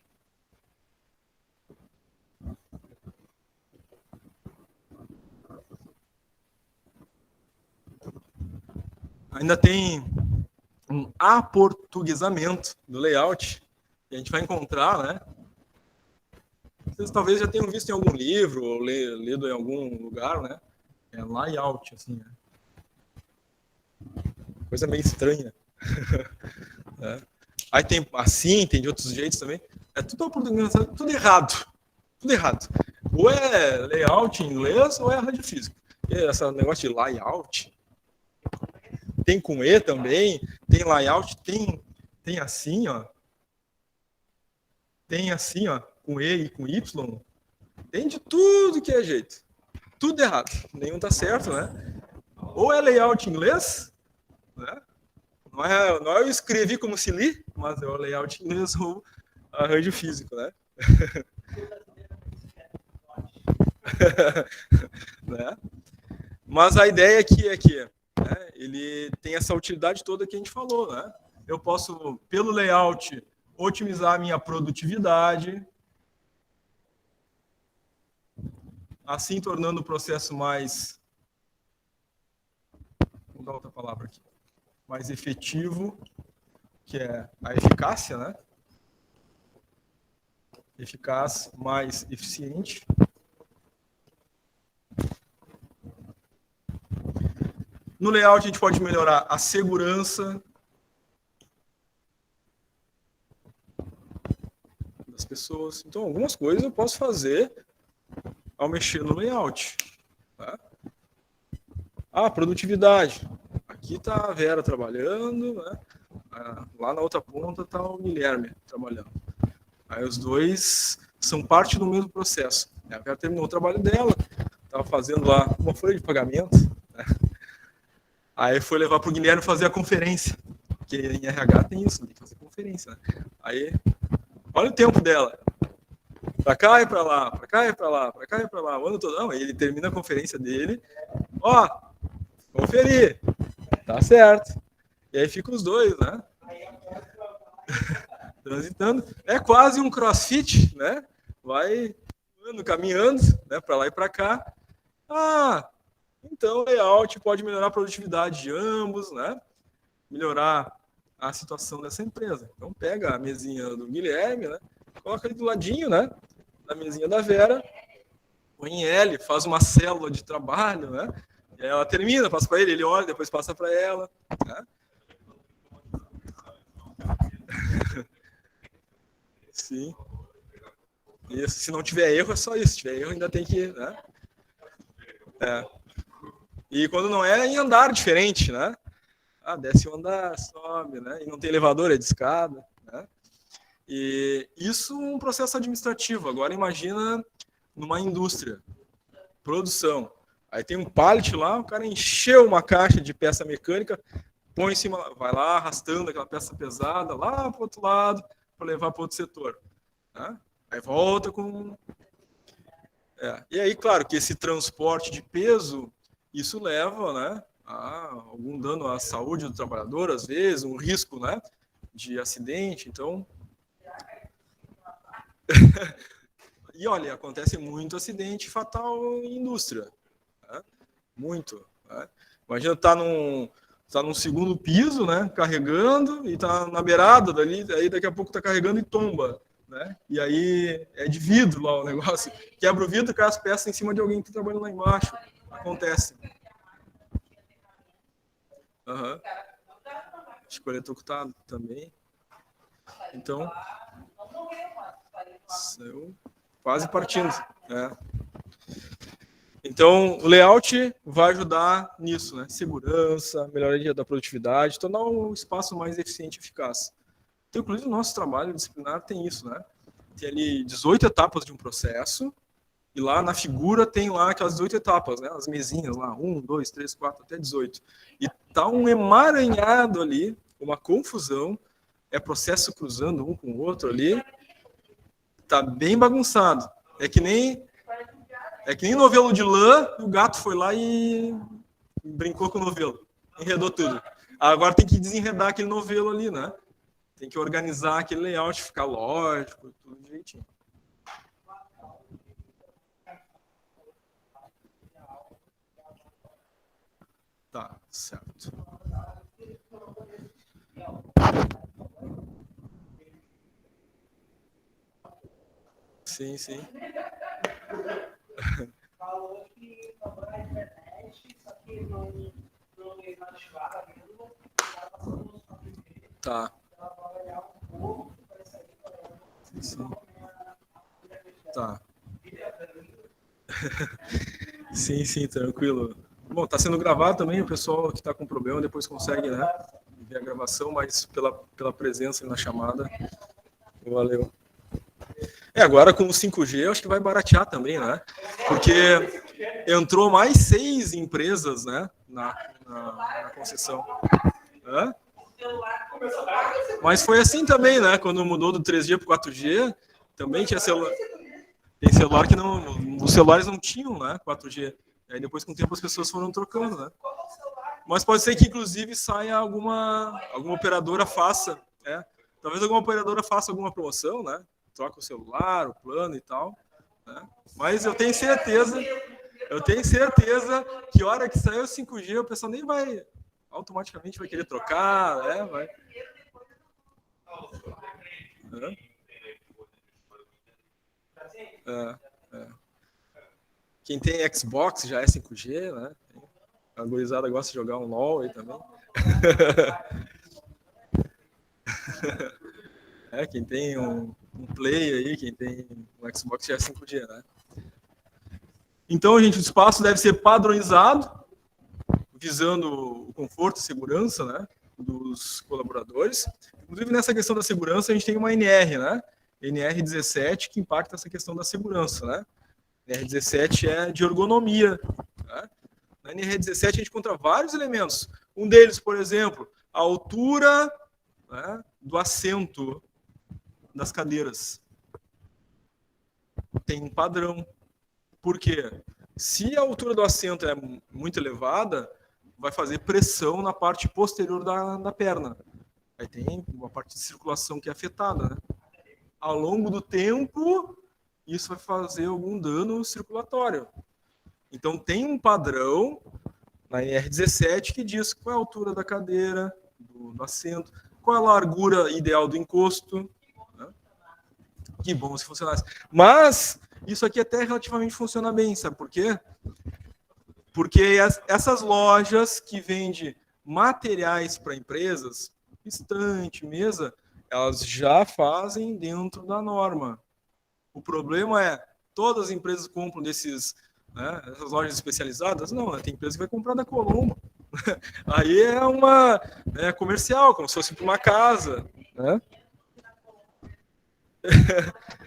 Ainda tem um aportuguesamento do layout, que a gente vai encontrar, né? Vocês talvez já tenham visto em algum livro, ou lido em algum lugar, né? É layout, assim, né? Coisa meio estranha. É. Aí tem assim, tem de outros jeitos também. É tudo aportuguesado, tudo errado. Tudo errado. Ou é layout em inglês, ou é arranjo físico. E esse negócio de layout... Tem com E também, tem layout, tem assim, ó. Tem assim, ó, com E e com Y. Tem de tudo que é jeito. Tudo errado. Nenhum tá certo, né? Ou é layout em inglês, né? Não é eu escrevi como se li, mas é o layout em inglês ou arranjo físico, né? Né? Mas a ideia aqui é que né, ele tem essa utilidade toda que a gente falou, né? Eu posso, pelo layout, otimizar a minha produtividade, assim tornando o processo mais... Vou dar outra palavra aqui. Mais efetivo, que é a eficácia, né? Eficaz, mais eficiente. No layout, a gente pode melhorar a segurança das pessoas. Então, algumas coisas eu posso fazer ao mexer no layout. Tá? Produtividade. Aqui está a Vera trabalhando, né? Lá na outra ponta está o Guilherme trabalhando. Aí os dois são parte do mesmo processo. A Vera terminou o trabalho dela, estava fazendo lá uma folha de pagamento, né? Aí foi levar para o Guilherme fazer a conferência, porque em RH tem isso, tem que fazer conferência, né? Aí, olha o tempo dela. Para cá e para lá, para cá e para lá, para cá e para lá, o ano todo. Não, ele termina a conferência dele, conferir, tá certo. E aí ficam os dois, né? Transitando. É quase um crossfit, né? Vai caminhando, né? Para lá e para cá. Então, o layout pode melhorar a produtividade de ambos, né? Melhorar a situação dessa empresa. Então, pega a mesinha do Guilherme, né? Coloca ali do ladinho, né? Da mesinha da Vera, põe em L, faz uma célula de trabalho, né? E aí ela termina, passa para ele, ele olha, depois passa para ela, né? Sim. Isso. Se não tiver erro, é só isso. Se tiver erro, ainda tem que... Né? E quando não é, em andar diferente, né? Desce um andar, sobe, né? E não tem elevador, é de escada, né? E isso é um processo administrativo. Agora imagina numa indústria, produção. Aí tem um pallet lá, o cara encheu uma caixa de peça mecânica, põe em cima, vai lá arrastando aquela peça pesada lá para o outro lado para levar para outro setor, né? Aí volta com... E aí, claro, que esse transporte de peso, isso leva, né, a algum dano à saúde do trabalhador, às vezes, um risco, né, de acidente. Então, e olha, acontece muito acidente fatal em indústria, né? Muito, né? Imagina tá num segundo piso, né, carregando, e tá na beirada dali, aí daqui a pouco tá carregando e tomba, né? E aí é de vidro lá o negócio, quebra o vidro, cai as peças em cima de alguém que trabalha lá embaixo. Acontece. Escolher octado também. Então, quase partindo, né? Então, o layout vai ajudar nisso, né? Segurança, melhoria da produtividade, tornar o espaço mais eficiente e eficaz. Então, inclusive, o nosso trabalho disciplinar tem isso, né? Tem ali 18 etapas de um processo, E lá na figura tem lá aquelas 18 etapas, né? As mesinhas lá, 1, 2, 3, 4, até 18. E tá um emaranhado ali, uma confusão, é processo cruzando um com o outro ali, tá bem bagunçado. É que nem novelo de lã, o gato foi lá e brincou com o novelo, enredou tudo. Agora tem que desenredar aquele novelo ali, né? Tem que organizar aquele layout, ficar lógico, tudo direitinho. Tá, certo. Sim, sim. Falou que comprou na internet, só que não inativava mesmo. Tá. Sim. Tá. Sim, sim, tranquilo. Bom, tá sendo gravado também, o pessoal que tá com problema depois consegue, né, ver a gravação, mas pela presença na chamada. Valeu. Agora com o 5G, eu acho que vai baratear também, né? Porque entrou mais 6 empresas, né, na concessão. Hã? Mas foi assim também, né? Quando mudou do 3G para o 4G, também tinha celular. Tem celular que não. Os celulares não tinham, né? 4G. Aí depois, com o tempo, as pessoas foram trocando, né? Mas pode ser que, inclusive, saia alguma operadora faça. Talvez alguma operadora faça alguma promoção, né? Troca o celular, o plano e tal. Né? Mas eu tenho certeza que a hora que sair o 5G, o pessoal nem vai. Automaticamente vai querer trocar, né? Vai. Quem tem Xbox já é 5G, né? A gurizada gosta de jogar um LOL aí também. Quem tem um Play aí, quem tem um Xbox já é 5G, né? Então, gente, o espaço deve ser padronizado, visando o conforto e segurança, né, dos colaboradores. Inclusive, nessa questão da segurança, a gente tem uma NR, né? NR17, que impacta essa questão da segurança, né? NR17 é de ergonomia. Né? Na NR17, a gente encontra vários elementos. Um deles, por exemplo, a altura, né, do assento das cadeiras. Tem um padrão. Por quê? Se a altura do assento é muito elevada, vai fazer pressão na parte posterior da perna. Aí tem uma parte de circulação que é afetada, né? Ao longo do tempo, isso vai fazer algum dano circulatório. Então, tem um padrão na NR17 que diz qual é a altura da cadeira, do assento, qual é a largura ideal do encosto. Né? Que bom se funcionasse. Mas isso aqui até relativamente funciona bem, sabe por quê? Porque essas lojas que vendem materiais para empresas, estante, mesa, elas já fazem dentro da norma. O problema é, todas as empresas compram desses, né, essas lojas especializadas? Não, tem empresa que vai comprar da Colombo. Aí é uma comercial, como se fosse para uma casa. Né?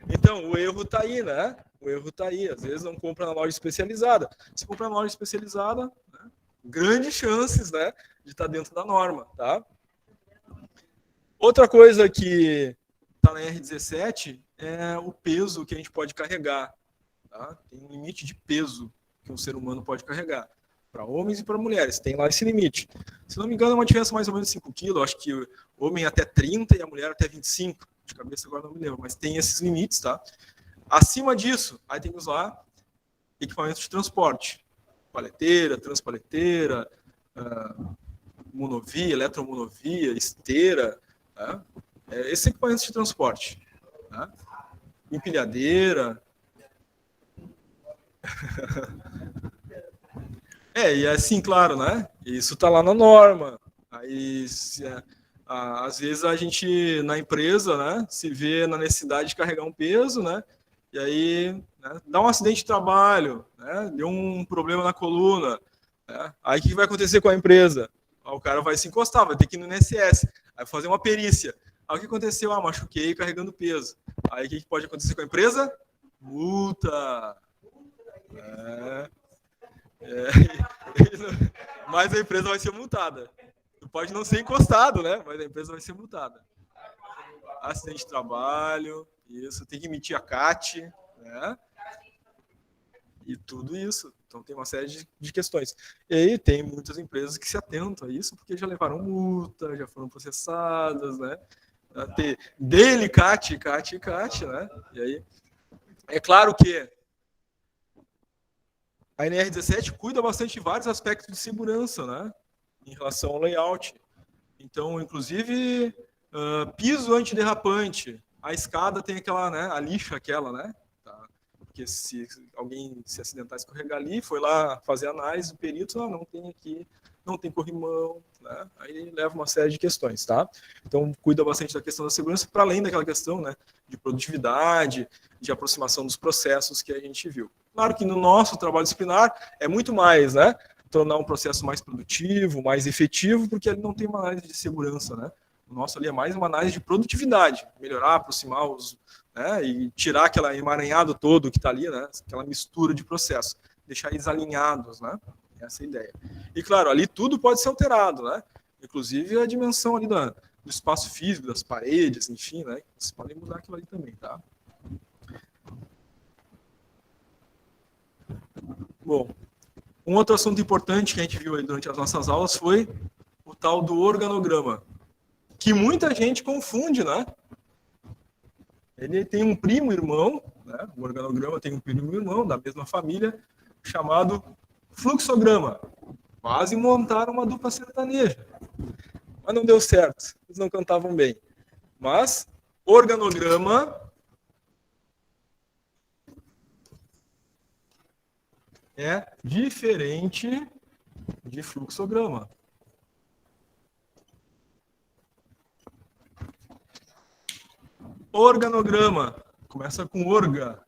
Então, o erro está aí, né? O erro está aí. Às vezes não compra na loja especializada. Se comprar na loja especializada, né, grandes chances, né, de estar dentro da norma, tá? Outra coisa que está na R17 é o peso que a gente pode carregar. Tá? Tem um limite de peso que um ser humano pode carregar. Para homens e para mulheres, tem lá esse limite. Se não me engano, é uma diferença mais ou menos de 5 kg. Acho que o homem até 30 e a mulher até 25. De cabeça agora não me lembro, mas tem esses limites, tá? Acima disso, aí tem que usar equipamentos de transporte. Paleteira, transpaleteira, monovia, eletromonovia, esteira. Tá? Esses equipamentos de transporte. Tá? Empilhadeira. E assim, claro, né? Isso está lá na norma. Aí, às vezes, a gente, na empresa, né, se vê na necessidade de carregar um peso, né? E aí, né, dá um acidente de trabalho, né? Deu um problema na coluna. Né? Aí, o que vai acontecer com a empresa? O cara vai se encostar, vai ter que ir no INSS, vai fazer uma perícia. Aí, o que aconteceu? Machuquei carregando peso. Aí, o que pode acontecer com a empresa? Multa. Mas a empresa vai ser multada. Pode não ser encostado, né? Mas a empresa vai ser multada. Acidente de trabalho, isso, tem que emitir a CAT, né? E tudo isso. Então tem uma série de questões. E aí tem muitas empresas que se atentam a isso porque já levaram multa, já foram processadas, né? Dele, CAT, né? E aí, é claro que a NR17 cuida bastante de vários aspectos de segurança, né? Em relação ao layout. Então, inclusive, piso antiderrapante. A escada tem aquela, né? A lixa aquela, né? Tá? Porque se alguém se acidentar, escorregar ali, foi lá fazer análise, o perito, não tem aqui, não tem corrimão, né? Aí leva uma série de questões, tá? Então, cuida bastante da questão da segurança, para além daquela questão, né? De produtividade, de aproximação dos processos que a gente viu. Claro que no nosso trabalho disciplinar é muito mais, né? Tornar um processo mais produtivo, mais efetivo, porque ele não tem uma análise de segurança, né? O nosso ali é mais uma análise de produtividade, melhorar, aproximar os, né? E tirar aquele emaranhado todo que está ali, né? Aquela mistura de processos, deixar eles alinhados, né? Essa é a ideia. E claro, ali tudo pode ser alterado, né? Inclusive a dimensão ali do espaço físico, das paredes, enfim, né? Vocês podem mudar aquilo ali também, tá? Bom, um outro assunto importante que a gente viu aí durante as nossas aulas foi o tal do organograma, que muita gente confunde, né? Ele tem um primo-irmão, né? O organograma tem um primo-irmão da mesma família, chamado fluxograma. Quase montaram uma dupla sertaneja, mas não deu certo, eles não cantavam bem. Mas organograma é diferente de fluxograma. Organograma começa com orga.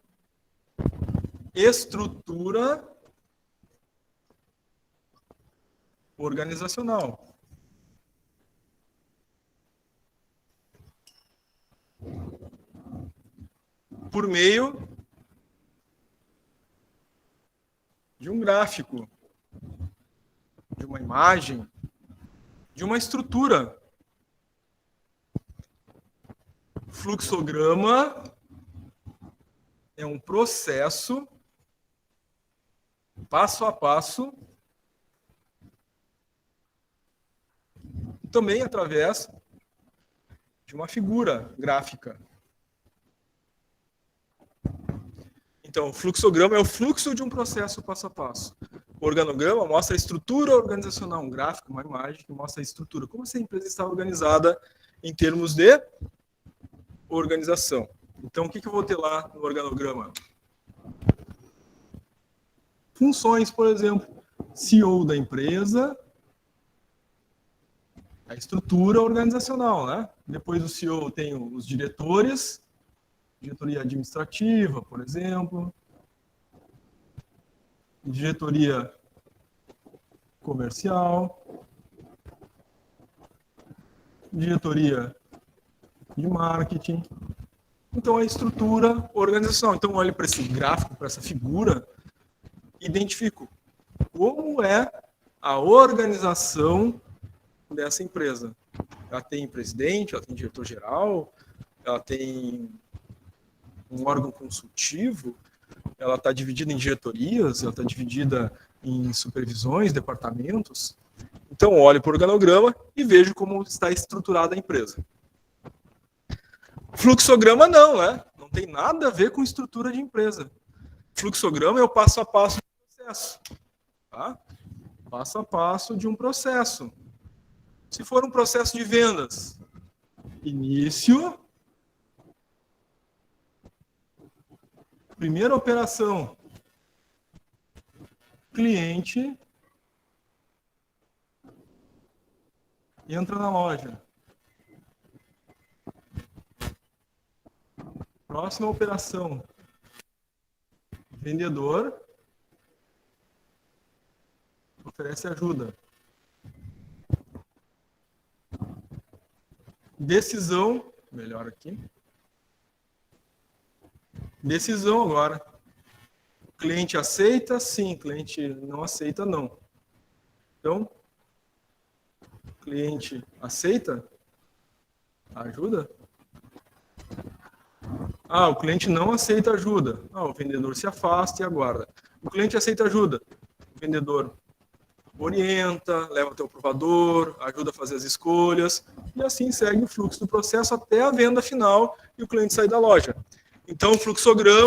Estrutura organizacional. Por meio de um gráfico, de uma imagem, de uma estrutura. Fluxograma é um processo passo a passo, também através de uma figura gráfica. Então, o fluxograma é o fluxo de um processo passo a passo. O organograma mostra a estrutura organizacional, um gráfico, uma imagem que mostra a estrutura. Como essa empresa está organizada em termos de organização. Então, o que eu vou ter lá no organograma? Funções, por exemplo, CEO da empresa, a estrutura organizacional, né? Depois do CEO tem os diretores, diretoria administrativa, por exemplo, diretoria comercial, diretoria de marketing. Então, a estrutura organizacional. Então, olhe para esse gráfico, para essa figura, identifico como é a organização dessa empresa. Ela tem presidente, ela tem diretor-geral, ela tem um órgão consultivo, ela está dividida em diretorias, ela está dividida em supervisões, departamentos. Então, olho para o organograma e vejo como está estruturada a empresa. Fluxograma não, né? Não tem nada a ver com estrutura de empresa. Fluxograma é o passo a passo do processo. Tá? Passo a passo de um processo. Se for um processo de vendas, início, primeira operação, cliente entra na loja. Próxima operação, vendedor oferece ajuda. Decisão, melhor aqui. Decisão agora. Cliente aceita? Sim. Cliente não aceita? Não. Então, cliente aceita? Ajuda? Ah, o cliente não aceita ajuda. Ah, o vendedor se afasta e aguarda. O cliente aceita ajuda. O vendedor orienta, leva até o provador, ajuda a fazer as escolhas, e assim segue o fluxo do processo até a venda final e o cliente sair da loja. Então, o fluxograma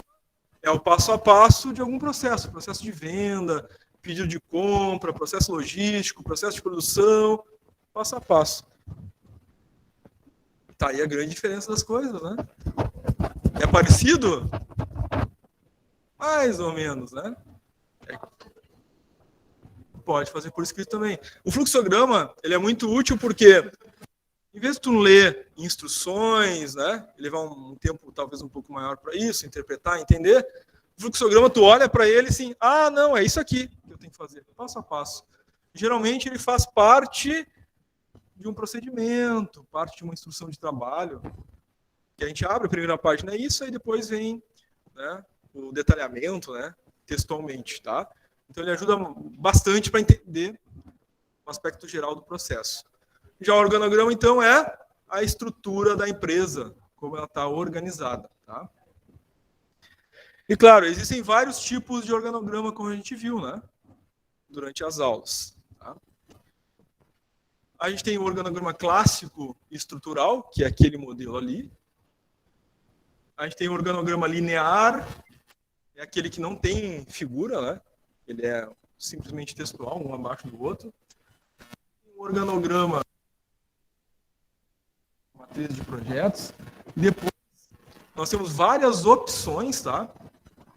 é o passo a passo de algum processo de venda, pedido de compra, processo logístico, processo de produção, passo a passo. Tá aí a grande diferença das coisas, né? É parecido? Mais ou menos, né? Pode fazer por escrito também. O fluxograma, ele é muito útil porque, em vez de tu ler instruções, né, e levar um tempo talvez um pouco maior para isso, interpretar, entender, o fluxograma tu olha para ele assim, ah, não, é isso aqui que eu tenho que fazer, passo a passo. Geralmente ele faz parte de um procedimento, parte de uma instrução de trabalho, que a gente abre a primeira página, é isso, aí depois vem, né, o detalhamento, né, textualmente, tá? Então, ele ajuda bastante para entender o aspecto geral do processo. Já o organograma, então, é a estrutura da empresa, como ela está organizada. Tá? E, claro, existem vários tipos de organograma, como a gente viu, né? Durante as aulas. Tá? A gente tem o organograma clássico estrutural, que é aquele modelo ali. A gente tem o organograma linear, é aquele que não tem figura, né? Ele é simplesmente textual, um abaixo do outro. Um organograma, matriz de projetos. Depois, nós temos várias opções, tá?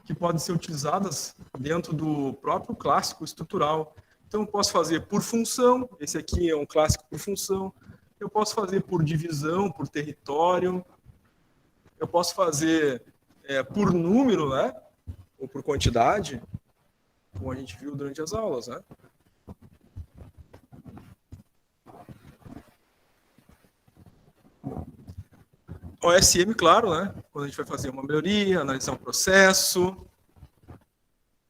Que podem ser utilizadas dentro do próprio clássico estrutural. Então, eu posso fazer por função. Esse aqui é um clássico por função. Eu posso fazer por divisão, por território. Eu posso fazer por número, né? Ou por quantidade, como a gente viu durante as aulas, né? OSM, claro, né? Quando a gente vai fazer uma melhoria, analisar um processo,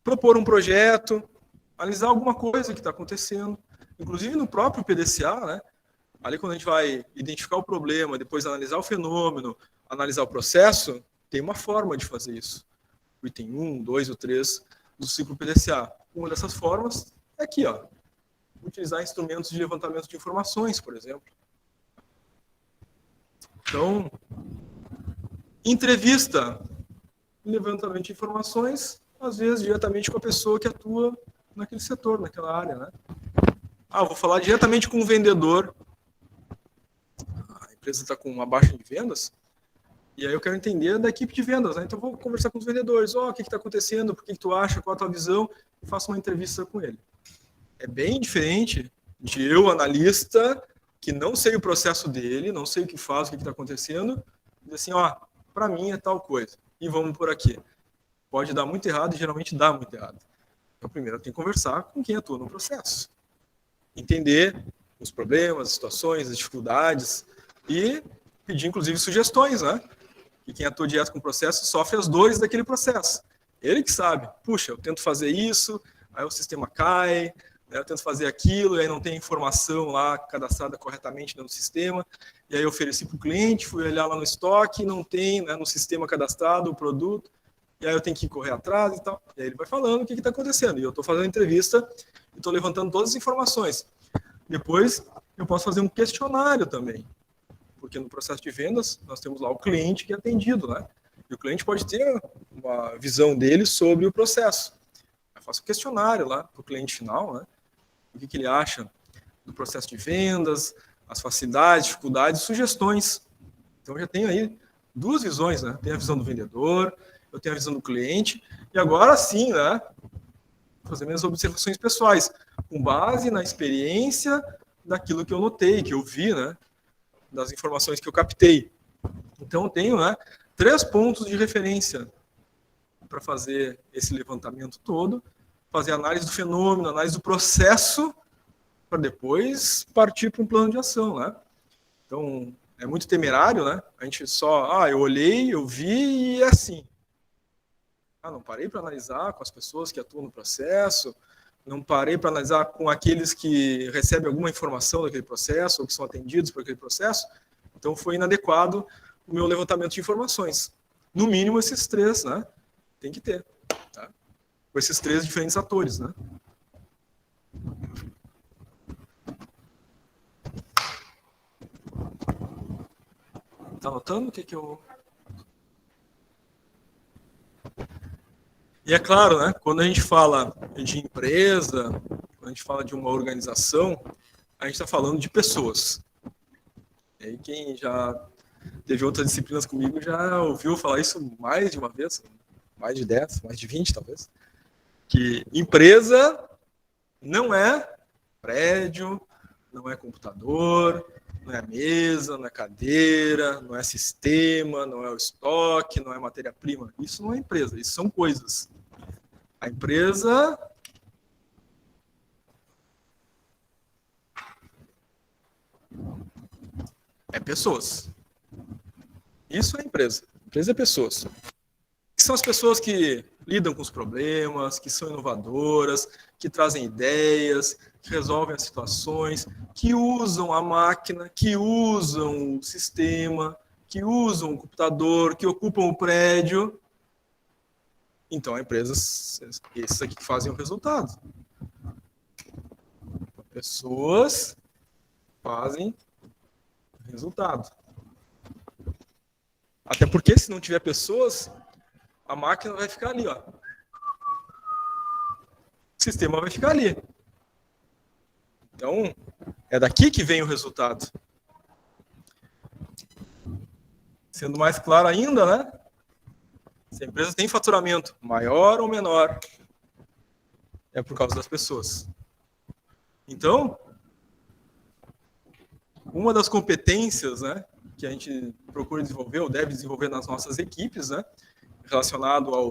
propor um projeto, analisar alguma coisa que está acontecendo, inclusive no próprio PDCA, né? Ali quando a gente vai identificar o problema, depois analisar o fenômeno, analisar o processo, tem uma forma de fazer isso. O item 1, 2 ou 3 do ciclo PDCA. Uma dessas formas é aqui, ó. Utilizar instrumentos de levantamento de informações, por exemplo. Então, entrevista, levantamento de informações, às vezes diretamente com a pessoa que atua naquele setor, naquela área, né? Ah, eu vou falar diretamente com o vendedor. A empresa está com uma baixa de vendas, e aí eu quero entender da equipe de vendas, né? Então eu vou conversar com os vendedores, o que está acontecendo, por que tu acha, qual a tua visão, e faço uma entrevista com ele. É bem diferente de eu, analista, que não sei o processo dele, não sei o que faz, o que está acontecendo, dizer assim, para mim é tal coisa, e vamos por aqui. Pode dar muito errado, e geralmente dá muito errado. Então primeiro eu tenho que conversar com quem atua no processo. Entender os problemas, as situações, as dificuldades, e pedir, inclusive, sugestões, né? Que quem atua direto com o processo sofre as dores daquele processo. Ele que sabe. Puxa, eu tento fazer isso, aí o sistema cai, né? Eu tento fazer aquilo, e aí não tem informação lá cadastrada corretamente no sistema, e aí eu ofereci para o cliente, fui olhar lá no estoque, não tem, né, no sistema cadastrado o produto, e aí eu tenho que correr atrás e tal. E aí ele vai falando o que está acontecendo. E eu estou fazendo a entrevista e estou levantando todas as informações. Depois, eu posso fazer um questionário também. Porque no processo de vendas, nós temos lá o cliente que é atendido, né? E o cliente pode ter uma visão dele sobre o processo. Eu faço um questionário lá para o cliente final, né? O que ele acha do processo de vendas, as facilidades, dificuldades, sugestões. Então, eu já tenho aí duas visões, né? Tem a visão do vendedor, eu tenho a visão do cliente, e agora sim, né? Fazer minhas observações pessoais, com base na experiência daquilo que eu notei, que eu vi, né? Das informações que eu captei. Então, eu tenho, né, 3 pontos de referência para fazer esse levantamento todo, fazer análise do fenômeno, análise do processo, para depois partir para um plano de ação, né? Então, é muito temerário, né? A gente só, eu olhei, eu vi e é assim. Não parei para analisar com as pessoas que atuam no processo, não parei para analisar com aqueles que recebem alguma informação daquele processo ou que são atendidos por aquele processo. Então, foi inadequado o meu levantamento de informações. No mínimo, esses 3, né? Tem que ter. Tá? Com esses 3 diferentes atores, né? Tá anotando o que eu... E é claro, né, quando a gente fala de empresa, quando a gente fala de uma organização, a gente está falando de pessoas. E aí quem já teve outras disciplinas comigo já ouviu falar isso mais de uma vez, mais de 10, mais de 20 talvez, que empresa não é prédio, não é computador, não é mesa, não é cadeira, não é sistema, não é o estoque, não é matéria-prima. Isso não é empresa, isso são coisas. A empresa é pessoas. Isso é empresa. Empresa é pessoas. Que são as pessoas que lidam com os problemas, que são inovadoras, que trazem ideias, que resolvem as situações, que usam a máquina, que usam o sistema, que usam o computador, que ocupam o prédio. Então, empresas, esses aqui que fazem o resultado. Pessoas fazem o resultado. Até porque, se não tiver pessoas, a máquina vai ficar ali, ó. O sistema vai ficar ali. Então, é daqui que vem o resultado. Sendo mais claro ainda, né? Se a empresa tem faturamento maior ou menor, é por causa das pessoas. Então, uma das competências, né, que a gente procura desenvolver, ou deve desenvolver nas nossas equipes, né, relacionado ao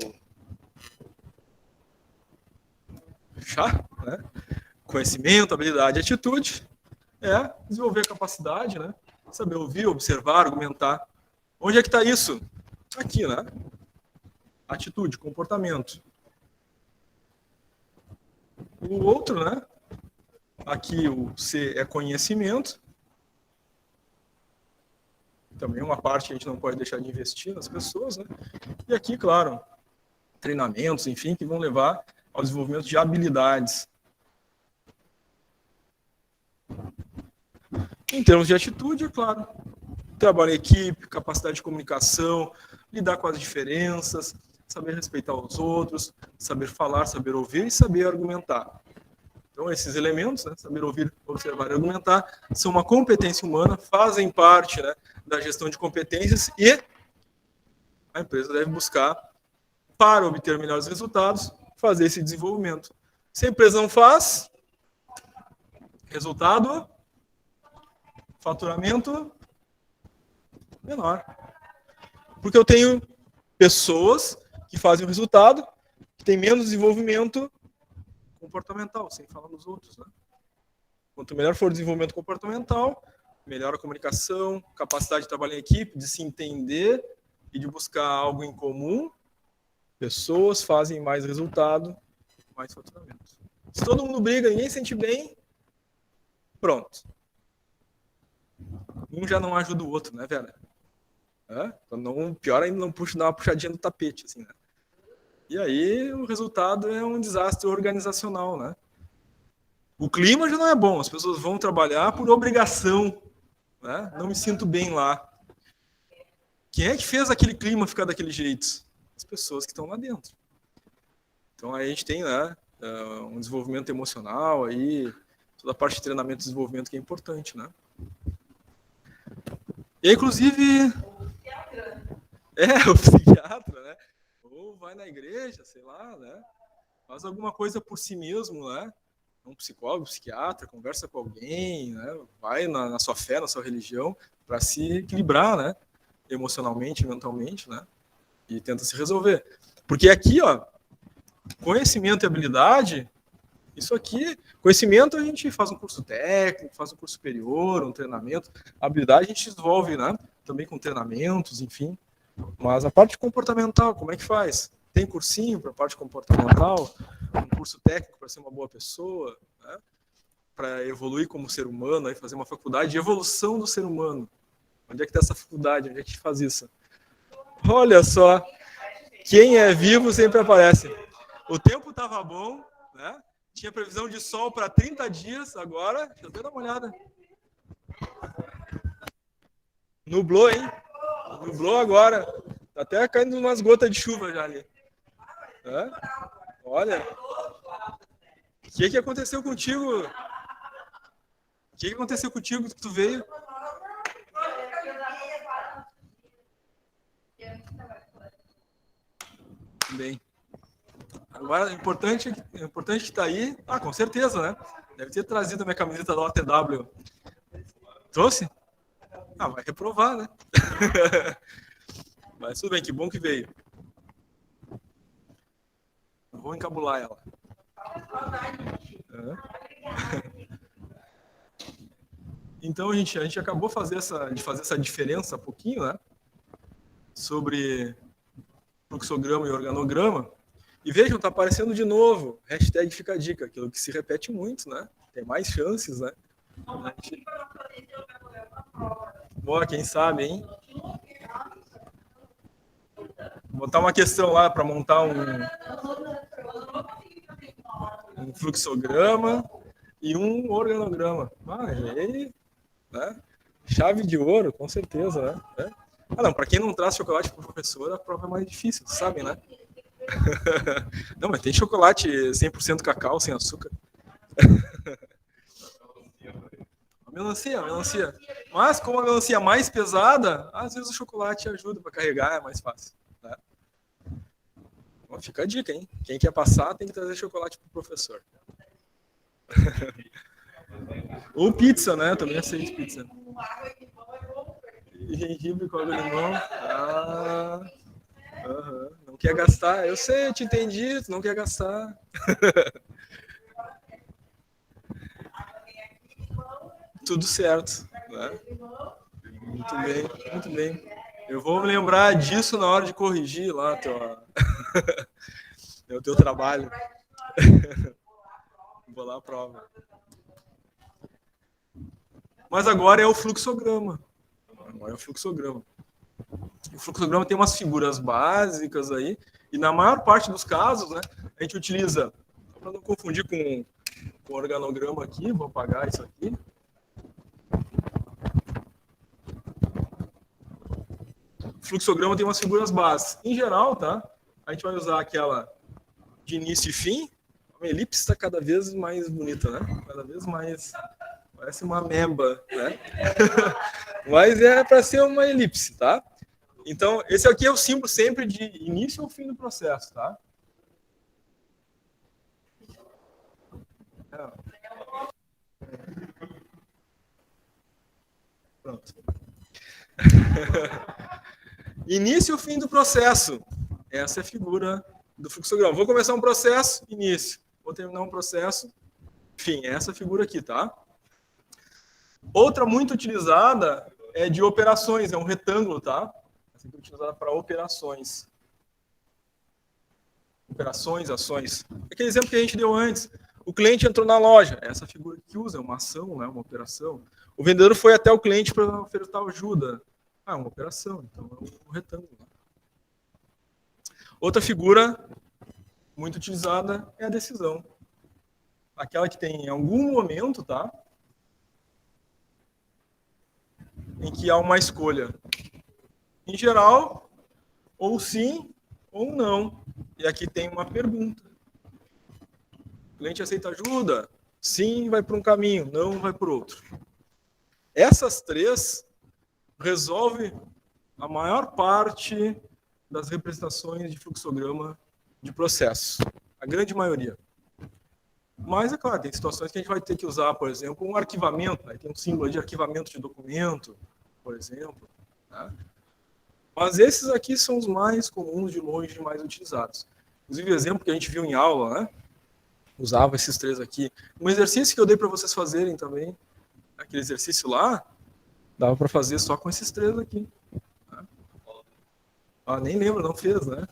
né, conhecimento, habilidade e atitude, é desenvolver a capacidade, né, saber ouvir, observar, argumentar. Onde é que está isso? Aqui, né? Atitude, comportamento. O outro, né? Aqui o C é conhecimento. Também uma parte que a gente não pode deixar de investir nas pessoas, né? E aqui, claro, treinamentos, enfim, que vão levar ao desenvolvimento de habilidades. Em termos de atitude, é claro, trabalho em equipe, capacidade de comunicação, lidar com as diferenças, saber respeitar os outros, saber falar, saber ouvir e saber argumentar. Então, esses elementos, né, saber ouvir, observar e argumentar, são uma competência humana, fazem parte, né, da gestão de competências e a empresa deve buscar, para obter melhores resultados, fazer esse desenvolvimento. Se a empresa não faz, resultado, faturamento menor. Porque eu tenho pessoas que fazem o resultado, que têm menos desenvolvimento comportamental, sem falar nos outros, né? Quanto melhor for o desenvolvimento comportamental, melhor a comunicação, capacidade de trabalhar em equipe, de se entender e de buscar algo em comum, pessoas fazem mais resultado, mais faturamento. Se todo mundo briga, ninguém se sente bem, pronto. Um já não ajuda o outro, né, Vera? Não, pior ainda, não puxa, dá uma puxadinha no tapete, assim, né? E aí o resultado é um desastre organizacional, né? O clima já não é bom, as pessoas vão trabalhar por obrigação, né? Não me sinto bem lá. Quem é que fez aquele clima ficar daquele jeito? As pessoas que estão lá dentro. Então aí a gente tem, né, um desenvolvimento emocional, aí, toda a parte de treinamento e desenvolvimento que é importante, né? E inclusive o psiquiatra, né? Ou vai na igreja, sei lá, né? Faz alguma coisa por si mesmo, né? Um psicólogo, um psiquiatra, conversa com alguém, né? Vai na sua fé, na sua religião, para se equilibrar, né? Emocionalmente, mentalmente, né? E tenta se resolver. Porque aqui, ó, conhecimento e habilidade, isso aqui, conhecimento a gente faz um curso técnico, faz um curso superior, um treinamento. A habilidade a gente desenvolve, né? Também com treinamentos, enfim. Mas a parte comportamental, como é que faz? Tem cursinho para parte comportamental, um curso técnico para ser uma boa pessoa, né? Para evoluir como ser humano, aí fazer uma faculdade de evolução do ser humano. Onde é que está essa faculdade? Onde é que a gente faz isso? Olha só, quem é vivo sempre aparece. O tempo estava bom, né? Tinha previsão de sol para 30 dias, agora, deixa eu dar uma olhada. Nublou, hein? Nublou agora. Tá até caindo umas gotas de chuva já ali. É? Olha. O que aconteceu contigo? O que aconteceu contigo que tu veio? Bem. Agora, o importante que tá aí. Ah, com certeza, né? Deve ter trazido a minha camiseta da OTW. Trouxe? Ah, vai reprovar, né? Mas tudo bem, que bom que veio. Vou encabular ela. Então, a gente acabou de fazer essa diferença um pouquinho, né? Sobre fluxograma e organograma. E vejam, tá aparecendo de novo. Hashtag fica a dica, aquilo que se repete muito, né? Tem mais chances, né? Boa, quem sabe, hein? Vou botar uma questão lá para montar um fluxograma e um organograma. Ah, aí, né? Chave de ouro, com certeza, né? Ah, não, para quem não traz chocolate para o professor, a prova é mais difícil, sabem, né? Não, mas tem chocolate 100% cacau, sem açúcar. Melancia. Mas como a melancia é mais pesada, às vezes o chocolate ajuda para carregar, é mais fácil. Né? Bom, fica a dica, hein? Quem quer passar tem que trazer chocolate para o professor. Ou pizza, né? Também aceito pizza. E gengibre com água de limão. Não quer gastar? Eu sei, eu te entendi, tu não quer gastar. Tudo certo, né? Muito bem. Eu vou me lembrar disso na hora de corrigir lá o teu trabalho. Vou lá a prova. Mas agora é o fluxograma. O fluxograma tem umas figuras básicas aí, e na maior parte dos casos, né, a gente utiliza, para não confundir com o organograma aqui, vou apagar isso aqui. O fluxograma tem umas figuras básicas. Em geral, tá? A gente vai usar aquela de início e fim. A elipse está cada vez mais bonita, né? Cada vez mais... Parece uma ameba, né? Mas é para ser uma elipse, tá? Então, esse aqui é o símbolo sempre de início ou fim do processo, tá? Pronto. Início ou fim do processo. Essa é a figura do fluxograma. Vou começar um processo, início. Vou terminar um processo, fim. Essa figura aqui, tá? Outra muito utilizada é de operações, é um retângulo, tá? Essa aqui é utilizada para operações. Operações, ações. Aquele exemplo que a gente deu antes. O cliente entrou na loja. Essa figura que usa é uma ação, né? Uma operação. O vendedor foi até o cliente para ofertar ajuda. Ah, é uma operação, então é um retângulo. Outra figura muito utilizada é a decisão. Aquela que tem em algum momento, tá? Em que há uma escolha. Em geral, ou sim ou não. E aqui tem uma pergunta. O cliente aceita ajuda? Sim, vai para um caminho, não vai para outro. Essas três resolvem a maior parte das representações de fluxograma de processo. A grande maioria. Mas, é claro, tem situações que a gente vai ter que usar, por exemplo, um arquivamento. Né? Tem um símbolo de arquivamento de documento, por exemplo. Né? Mas esses aqui são os mais comuns, de longe, mais utilizados. Inclusive, o exemplo que a gente viu em aula, né? Usava esses três aqui. Um exercício que eu dei para vocês fazerem também, aquele exercício lá, dava para fazer só com esses três aqui. Né? Ah, nem lembro, não fez, né?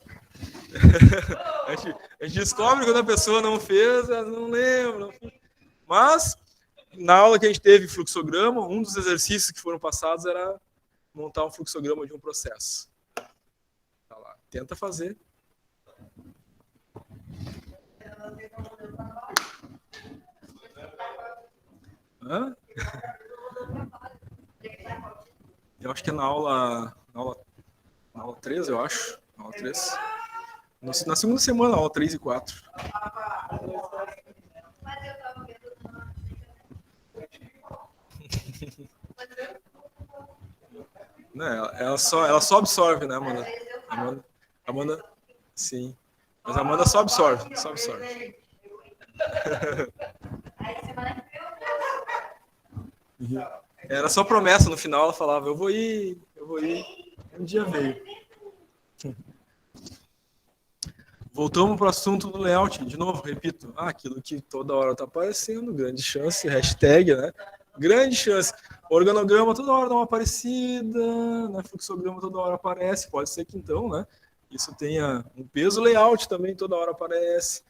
A gente descobre quando a pessoa não fez, ela não lembra. Não fez. Mas, na aula que a gente teve fluxograma, um dos exercícios que foram passados era montar um fluxograma de um processo. Tá lá. Tenta fazer. Hã? Eu acho que é na aula 3, eu acho. Na aula 3. Na segunda semana, aula 3 e 4. Não, ela só absorve, né, Amanda? Amanda, sim. Mas a Amanda só absorve. Era só promessa, no final ela falava, eu vou ir. Um dia veio. Voltamos para o assunto do layout. De novo, repito, aquilo que toda hora está aparecendo, grande chance, hashtag, né? Grande chance. Organograma toda hora dá uma aparecida, né? Fluxograma toda hora aparece, pode ser que então, né? Isso tenha um peso. Layout também toda hora aparece.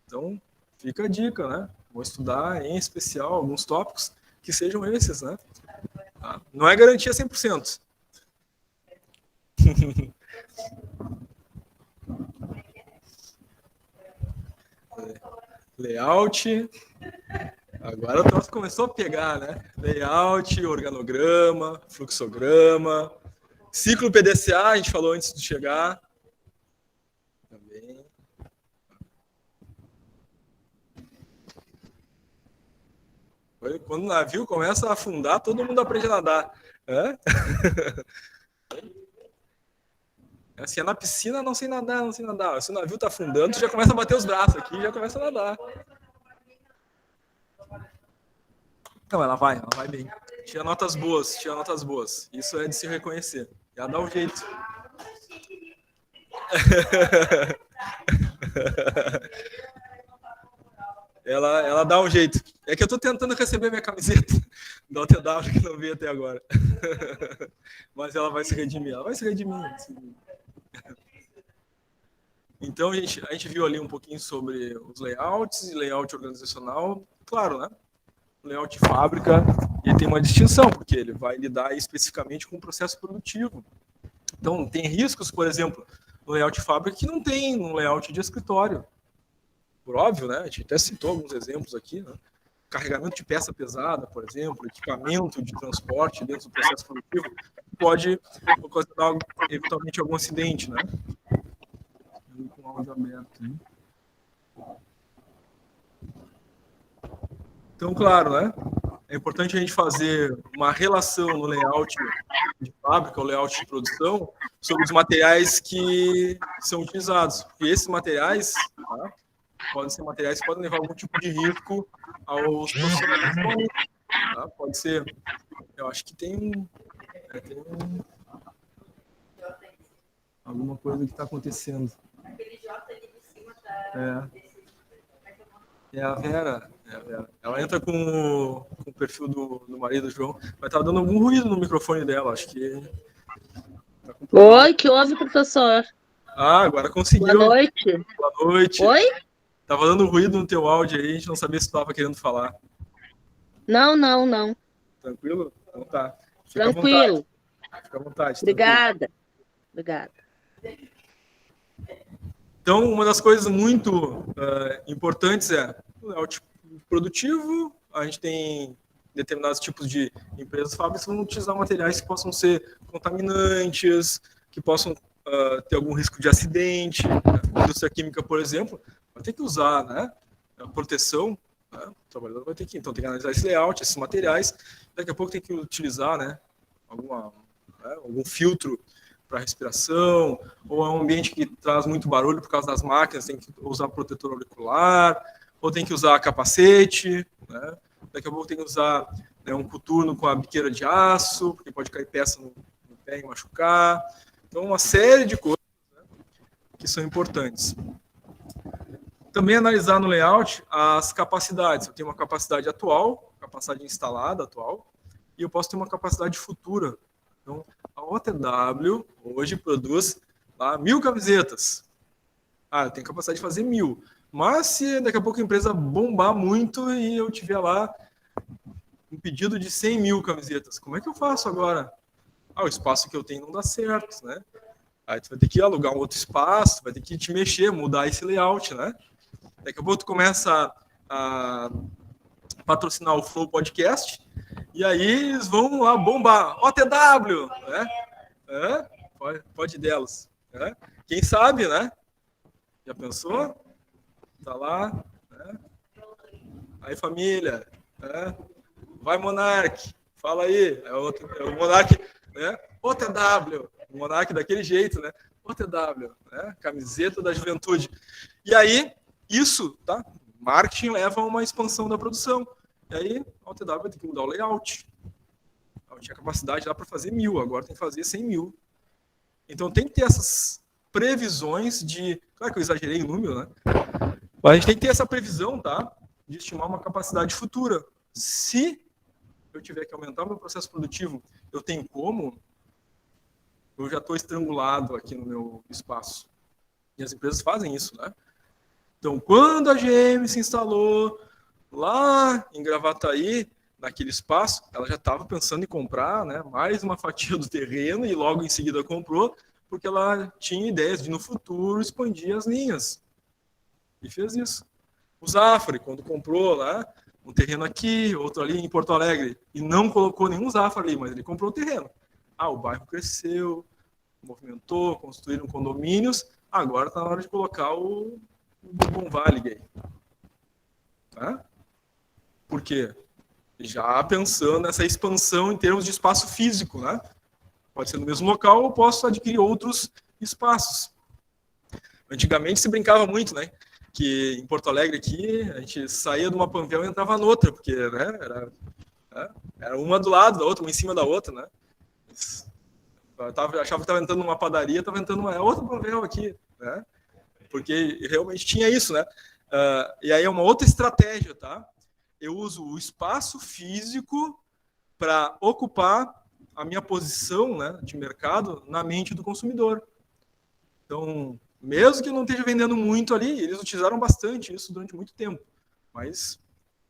Então, fica a dica, né? Vou estudar em especial alguns tópicos que sejam esses, né? Não é garantia 100%. Layout. Agora o troço começou a pegar, né? Layout, organograma, fluxograma, ciclo PDCA, a gente falou antes de chegar. Também. Quando o navio começa a afundar, todo mundo aprende a nadar. Assim, na piscina, não sei nadar. Se o navio está afundando, você já começa a bater os braços aqui e já começa a nadar. Não, ela vai bem. Tinha notas boas. Isso é de se reconhecer. Já dá um jeito. Ela dá um jeito. É que eu estou tentando receber minha camiseta da OTW, que não veio até agora. Mas ela vai se redimir. Então, a gente viu ali um pouquinho sobre os layouts e layout organizacional. Claro, né? O layout de fábrica, ele tem uma distinção, porque ele vai lidar especificamente com o processo produtivo. Então, tem riscos, por exemplo, no layout de fábrica que não tem no layout de escritório. Por óbvio, né? A gente até citou alguns exemplos aqui, né? Carregamento de peça pesada, por exemplo, equipamento de transporte dentro do processo produtivo, pode ocasionar eventualmente algum acidente, né? Com o áudio aberto, hein? Então, claro, né? É importante a gente fazer uma relação no layout de fábrica, o layout de produção, sobre os materiais que são utilizados. E esses materiais, tá? Podem ser materiais que podem levar algum tipo de risco aos profissionais. Tá? Pode ser. Eu acho que tem alguma coisa que está acontecendo. É a Vera. Ela entra com o perfil do marido João, mas tá dando algum ruído no microfone dela, acho que. Tá com problema. Oi, que houve, professor? Agora conseguiu. Boa noite. Boa noite. Oi? Tava dando ruído no teu áudio aí, a gente não sabia se tu tava querendo falar. Não. Tranquilo? Então tá. Tranquilo. Fica à vontade. Obrigada. Então, uma das coisas muito importantes é o layout produtivo. A gente tem determinados tipos de empresas fábricas que vão utilizar materiais que possam ser contaminantes, que possam ter algum risco de acidente. A indústria química, por exemplo, vai ter que usar, né, a proteção. Né? O trabalhador vai ter que, então, tem que analisar esse layout, esses materiais. Daqui a pouco tem que utilizar, né, algum filtro para respiração, ou é um ambiente que traz muito barulho por causa das máquinas, tem que usar protetor auricular, ou tem que usar capacete, né? Daqui a pouco tem que usar, né, um coturno com a biqueira de aço, porque pode cair peça no pé e machucar. Então, uma série de coisas, né, que são importantes. Também analisar no layout as capacidades. Eu tenho uma capacidade atual, capacidade instalada atual, e eu posso ter uma capacidade futura. Então, a OTW hoje produz lá 1000 camisetas. eu tenho capacidade de fazer 1.000. Mas se daqui a pouco a empresa bombar muito e eu tiver lá um pedido de 100.000 camisetas, como é que eu faço agora? O espaço que eu tenho não dá certo, né? Aí tu vai ter que alugar um outro espaço, vai ter que te mexer, mudar esse layout, né? Daqui a pouco tu começa a patrocinar o Flow Podcast e aí eles vão lá bombar. OTW, né? Pode delas. Né? Quem sabe, né? Já pensou? Tá lá, né? Aí família, né? Vai Monark, fala aí. É o Monark, né? OTW, o Monark daquele jeito, né? OTW, né? Camiseta da juventude. E aí, isso, tá? Marketing leva a uma expansão da produção. E aí, a OTW vai ter que mudar o layout. Eu tinha capacidade lá para fazer 1.000, agora tem que fazer 100.000. Então, tem que ter essas previsões de... Claro que eu exagerei o número, né? Mas a gente tem que ter essa previsão, tá? De estimar uma capacidade futura. Se eu tiver que aumentar o meu processo produtivo, eu tenho como... Eu já estou estrangulado aqui no meu espaço. E as empresas fazem isso, né? Então, quando a GM se instalou lá em Gravataí, naquele espaço, ela já estava pensando em comprar, né, mais uma fatia do terreno e logo em seguida comprou, porque ela tinha ideias de, no futuro, expandir as linhas. E fez isso. O Zafari, quando comprou lá, um terreno aqui, outro ali em Porto Alegre, e não colocou nenhum Zafari ali, mas ele comprou o terreno. O bairro cresceu, movimentou, construíram condomínios, agora está na hora de colocar o Bourbon Valley aí. Tá? Por quê? Já pensando nessa expansão em termos de espaço físico, né? Pode ser no mesmo local ou posso adquirir outros espaços. Antigamente se brincava muito, né? Que em Porto Alegre aqui, a gente saía de uma Panvel e entrava noutra, porque né, era uma do lado da outra, uma em cima da outra, né? Eu achava que estava entrando numa padaria, estava entrando numa outra Panvel aqui, né? Porque realmente tinha isso, né? E aí é uma outra estratégia, tá? Eu uso o espaço físico para ocupar a minha posição, né, de mercado na mente do consumidor. Então, mesmo que eu não esteja vendendo muito ali, eles utilizaram bastante isso durante muito tempo. Mas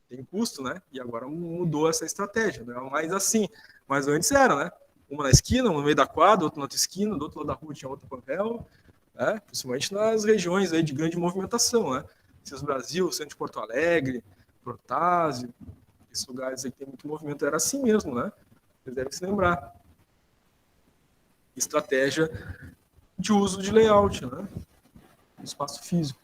tem custo, né? E agora mudou essa estratégia. Não é mais assim. Mas antes era, né? Uma na esquina, uma no meio da quadra, outra na outra esquina, do outro lado da rua tinha outra Panvel, né? Principalmente nas regiões aí de grande movimentação, né? Cis Brasil, Centro de Porto Alegre, Protásio, esses lugares aí que tem muito movimento, era assim mesmo, né? Vocês devem se lembrar. Estratégia de uso de layout, né? Espaço físico.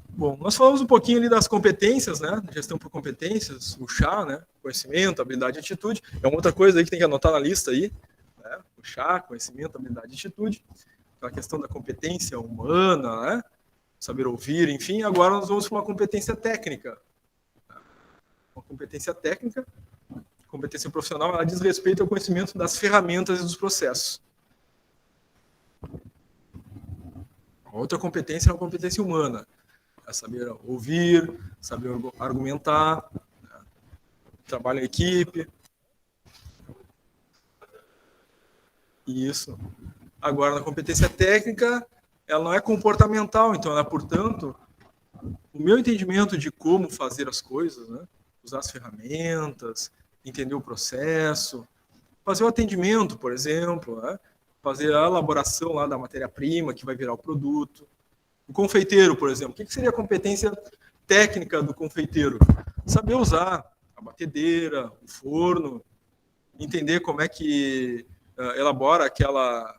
Bom, nós falamos um pouquinho ali das competências, né? Gestão por competências, o chá, né? Conhecimento, habilidade e atitude. É uma outra coisa aí que tem que anotar na lista aí, né? O chá, conhecimento, habilidade e atitude. A questão da competência humana, né? Saber ouvir, enfim. Agora nós vamos para uma competência técnica. Uma competência técnica, competência profissional, ela diz respeito ao conhecimento das ferramentas e dos processos. A outra competência é uma competência humana. É saber ouvir, saber argumentar, né? Trabalho em equipe. Isso. Agora, na competência técnica, ela não é comportamental, então ela, portanto, o meu entendimento de como fazer as coisas, né? Usar as ferramentas, entender o processo, fazer o atendimento, por exemplo, né? Fazer a elaboração lá da matéria-prima que vai virar o produto. O confeiteiro, por exemplo, o que seria a competência técnica do confeiteiro? Saber usar a batedeira, o forno, entender como é que elabora aquela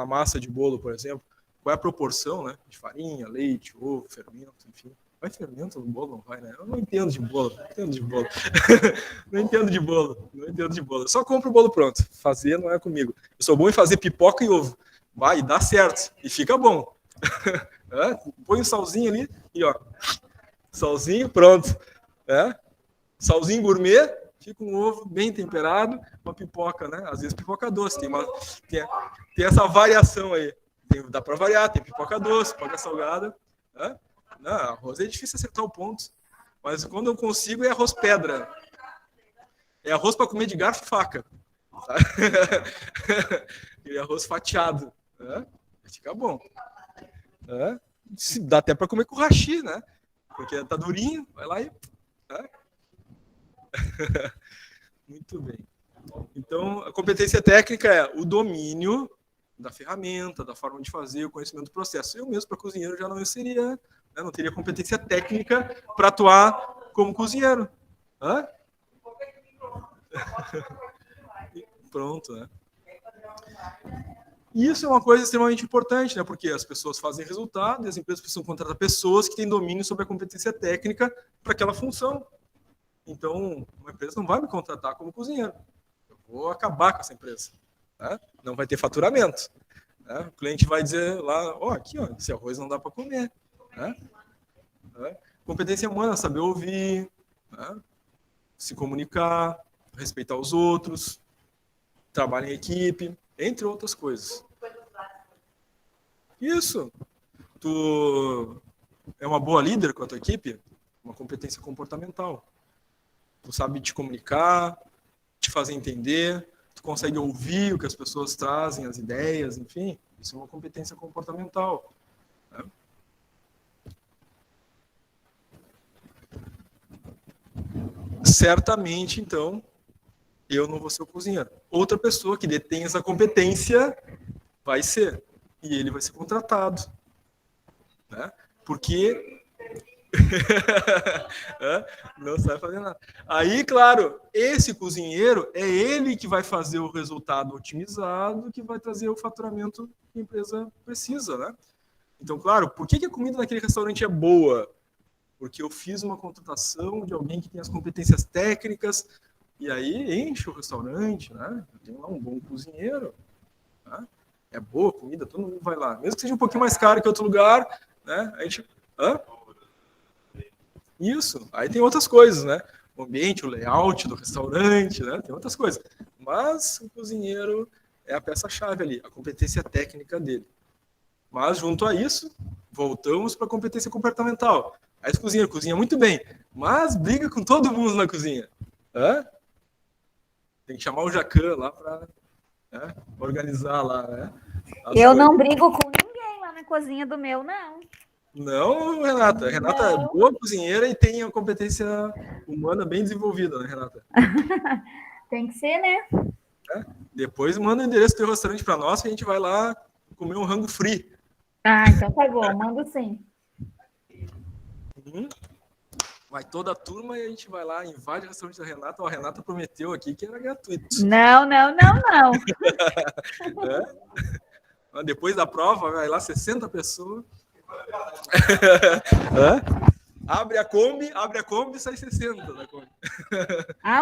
massa de bolo, por exemplo, qual é a proporção, né, de farinha, leite, ovo, fermento, enfim. Vai fermento no bolo? Não vai, né? Eu não entendo de bolo, não entendo de bolo. Não entendo de bolo, não entendo de bolo. Eu só compro o bolo pronto. Fazer não é comigo. Eu sou bom em fazer pipoca e ovo. Vai, e dá certo. E fica bom. Põe um salzinho ali e ó. Salzinho, pronto. Salzinho gourmet, fica um ovo bem temperado, uma pipoca, né? Às vezes pipoca doce. Tem essa variação aí. Dá para variar, tem pipoca doce, pipoca salgada. Não, arroz é difícil acertar o ponto. Mas quando eu consigo é arroz pedra. É arroz para comer de garfo e faca. Tá? E arroz fatiado. Né? Fica bom. Se dá até para comer com hashi, né? Porque tá durinho, vai lá e... Muito bem. Então, a competência técnica é o domínio da ferramenta, da forma de fazer, o conhecimento do processo. Eu mesmo, para cozinheiro, já não seria, né? Não teria competência técnica para atuar como cozinheiro. Pronto, né? Isso é uma coisa extremamente importante, né? Porque as pessoas fazem resultado e as empresas precisam contratar pessoas que têm domínio sobre a competência técnica para aquela função. Então, uma empresa não vai me contratar como cozinheiro. Eu vou acabar com essa empresa. Né? Não vai ter faturamento. Né? O cliente vai dizer lá, aqui, esse arroz não dá para comer. Né? Competência humana, saber ouvir, né? Se comunicar, respeitar os outros, trabalho em equipe, entre outras coisas. Isso. Tu é uma boa líder com a tua equipe? Uma competência comportamental. Tu sabe te comunicar, te fazer entender, tu consegue ouvir o que as pessoas trazem, as ideias, enfim. Isso é uma competência comportamental. Né? Certamente, então, eu não vou ser o cozinheiro. Outra pessoa que detém essa competência vai ser. E ele vai ser contratado. Né? Porque... não sabe fazer nada. Aí, claro, esse cozinheiro é ele que vai fazer o resultado otimizado, que vai trazer o faturamento que a empresa precisa, né? Então, claro, por que a comida naquele restaurante é boa? Porque eu fiz uma contratação de alguém que tem as competências técnicas e aí enche o restaurante, né? Eu tenho lá um bom cozinheiro, né? É boa a comida, todo mundo vai lá. Mesmo que seja um pouquinho mais caro que outro lugar, né? A gente... Isso. Aí tem outras coisas, né? O ambiente, o layout do restaurante, né? Tem outras coisas. Mas o cozinheiro é a peça-chave ali, a competência técnica dele. Mas, junto a isso, voltamos para a competência comportamental. Aí esse cozinheiro cozinha muito bem, mas briga com todo mundo na cozinha. Tem que chamar o Jacan lá para organizar lá, né? Eu não brigo com ninguém lá na cozinha do meu, não. Não, Renata. Renata é boa cozinheira e tem a competência humana bem desenvolvida, né, Renata? Tem que ser, né? Depois manda o endereço do teu restaurante para nós que a gente vai lá comer um rango free. Então tá bom, mando sim. Vai toda a turma e a gente vai lá, invade o restaurante da Renata. A Renata prometeu aqui que era gratuito. Não. Depois da prova, vai lá 60 pessoas. Abre a Kombi e sai 60 da Kombi.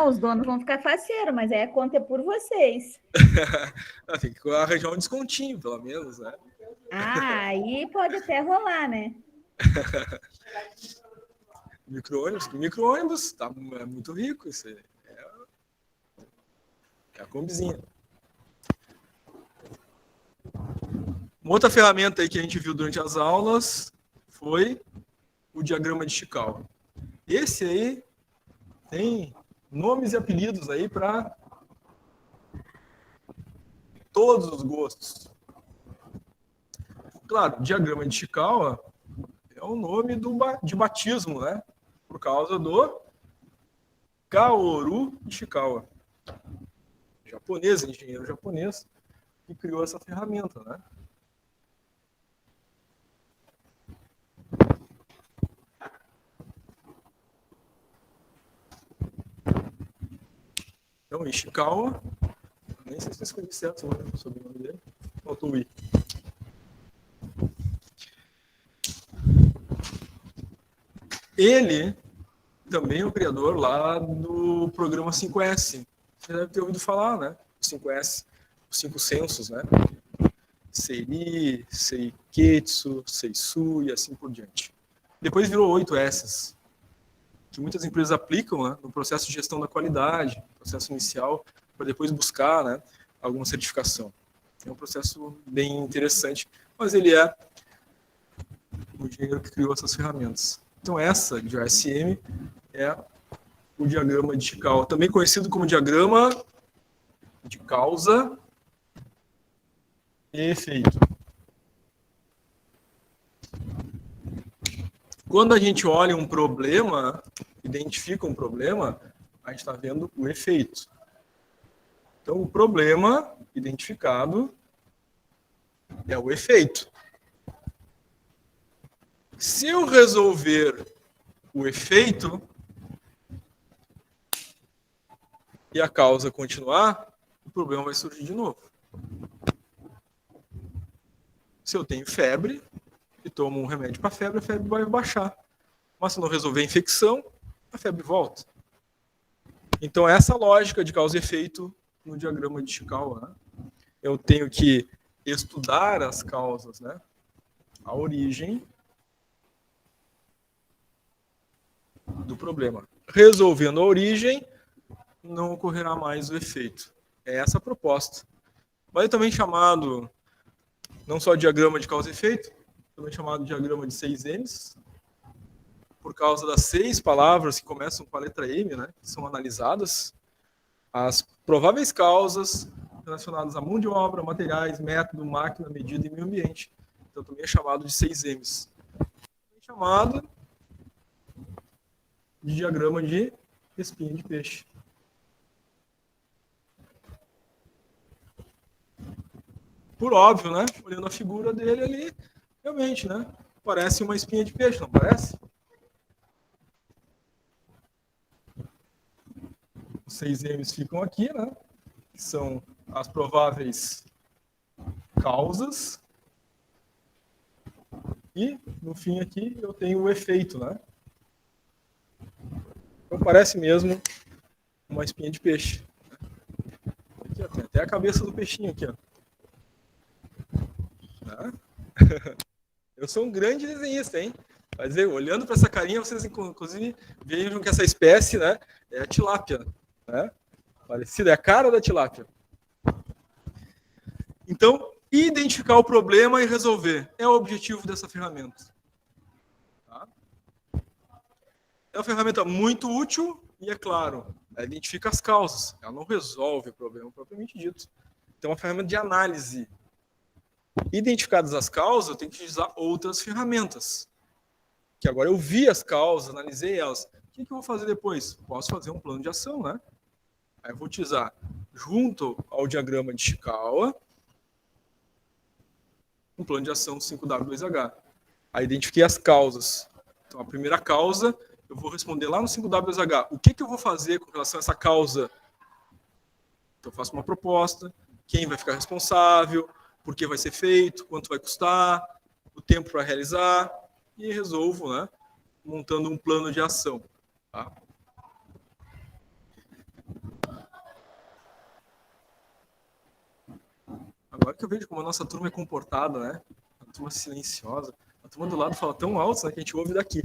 Os donos vão ficar faceiros, mas aí a conta é por vocês. Tem que arranjar um descontinho, pelo menos, né? Aí pode até rolar, né? Micro-ônibus, tá, é muito rico isso aí. É a Kombizinha. Uma outra ferramenta aí que a gente viu durante as aulas foi o diagrama de Ishikawa. Esse aí tem nomes e apelidos aí para todos os gostos. Claro, diagrama de Ishikawa é o nome de batismo, né? Por causa do Kaoru Ishikawa. Japonês, engenheiro japonês, que criou essa ferramenta, né? Então, Ishikawa, nem sei se eu escrevi certo sobre o nome dele, faltou o I. Ele também é o criador lá do programa 5S. Você deve ter ouvido falar, né? 5S, os 5 sensos, né? Seiri, Seiketsu, Seisu e assim por diante. Depois virou 8S, que muitas empresas aplicam, né, no processo de gestão da qualidade, processo inicial, para depois buscar, né, alguma certificação. É um processo bem interessante, mas ele é o engenheiro que criou essas ferramentas. Então essa de OSM é o diagrama de Ishikawa, também conhecido como diagrama de causa e efeito. quando a gente olha um problema, identifica um problema, a gente está vendo o efeito. Então, o problema identificado é o efeito. Se eu resolver o efeito e a causa continuar, o problema vai surgir de novo. Se eu tenho febre e tomo um remédio para febre, a febre vai baixar. Mas se não resolver a infecção, a febre volta. Então, essa lógica de causa e efeito no diagrama de Ishikawa, né? Eu tenho que estudar as causas, né? A origem do problema. Resolvendo a origem, não ocorrerá mais o efeito. É essa a proposta. Mas também chamado, não só diagrama de causa e efeito, também chamado diagrama de 6 M's, por causa das 6 palavras que começam com a letra M, né, que são analisadas, as prováveis causas relacionadas a mão de obra, materiais, método, máquina, medida e meio ambiente. Então também é chamado de 6 M's. Também chamado de diagrama de espinha de peixe. Por óbvio, né? Olhando a figura dele ali, realmente, né? Parece uma espinha de peixe, não parece? Os 6 M's ficam aqui, né? Que são as prováveis causas. E, no fim aqui, eu tenho o efeito, né? Então, parece mesmo uma espinha de peixe. Aqui, ó, tem até a cabeça do peixinho aqui, ó. Eu sou um grande desenhista, hein? Mas olhando para essa carinha, vocês inclusive vejam que essa espécie, né, é a tilápia, né? Parecida, é a cara da tilápia. Então, identificar o problema e resolver é o objetivo dessa ferramenta. Tá? É uma ferramenta muito útil e, é claro, ela identifica as causas. Ela não resolve o problema propriamente dito. Então, é uma ferramenta de análise. Identificadas as causas, eu tenho que utilizar outras ferramentas. Que agora eu vi as causas, analisei elas. O que eu vou fazer depois? Posso fazer um plano de ação, né? Aí eu vou utilizar, junto ao diagrama de Ishikawa, um plano de ação 5W2H. Aí identifiquei as causas. Então, a primeira causa, eu vou responder lá no 5W2H. O que eu vou fazer com relação a essa causa? Então, eu faço uma proposta. Quem vai ficar responsável? Por que vai ser feito? Quanto vai custar? O tempo para realizar? E resolvo, né? Montando um plano de ação. Tá? Agora que eu vejo como a nossa turma é comportada, né? Uma turma silenciosa. A turma do lado fala tão alto, né, que a gente ouve daqui.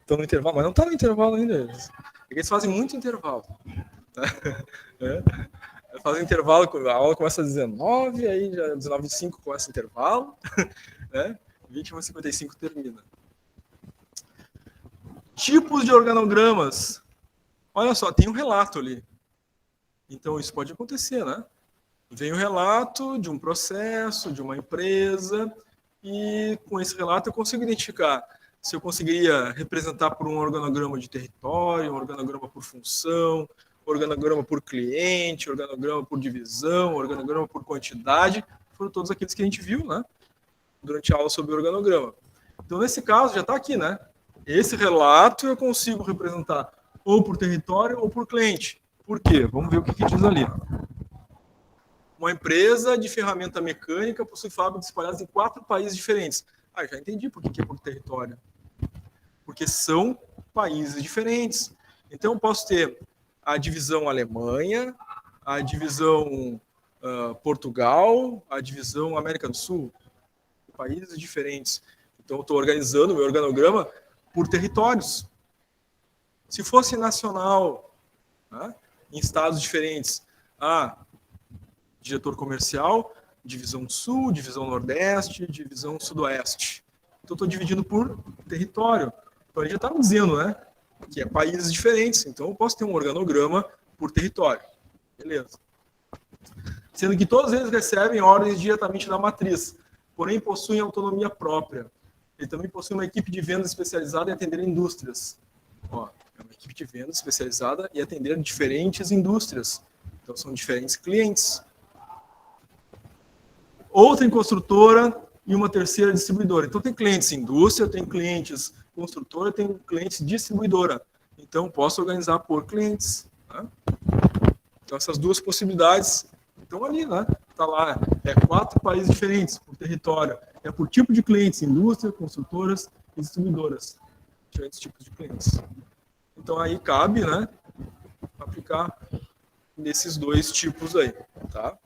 Estão no intervalo, mas não está no intervalo ainda. Eles fazem muito intervalo. Fazem intervalo, a aula começa às 19, aí já 19h05 começa o intervalo, né? 21h55 termina. Tipos de organogramas. Olha só, tem um relato ali. Então, isso pode acontecer, né? Vem o relato de um processo, de uma empresa, e com esse relato eu consigo identificar se eu conseguiria representar por um organograma de território, um organograma por função, organograma por cliente, organograma por divisão, organograma por quantidade, foram todos aqueles que a gente viu, né? Durante a aula sobre organograma. Então, nesse caso, já está aqui, né? Esse relato eu consigo representar ou por território ou por cliente. Por quê? Vamos ver o que diz ali. Uma empresa de ferramenta mecânica possui fábricas espalhadas em 4 países diferentes. Ah, já entendi por que é por território. Porque são países diferentes. Então, eu posso ter a divisão Alemanha, a divisão Portugal, a divisão América do Sul. Países diferentes. Então, eu estou organizando o meu organograma por territórios. Se fosse nacional, né, em estados diferentes, diretor comercial, divisão Sul, divisão Nordeste, divisão Sudoeste. Então, estou dividindo por território. Então, ele já está dizendo, né, que é países diferentes. Então, eu posso ter um organograma por território. Beleza. Sendo que todos eles recebem ordens diretamente da matriz, porém possuem autonomia própria. ele também possui uma equipe de vendas especializada em atender indústrias. Ó, é uma equipe de vendas especializada em atender diferentes indústrias. Então, são diferentes clientes. Outra em construtora e uma terceira distribuidora. Então, tem clientes indústria, tem clientes construtora, tem clientes distribuidora. Então, posso organizar por clientes. Tá? Então, essas duas possibilidades estão ali, né? Está lá, 4 países diferentes por território. É por tipo de clientes, indústria, construtoras e distribuidoras. Diferentes tipos de clientes. Então, aí cabe, né, aplicar nesses 2 tipos aí, tá?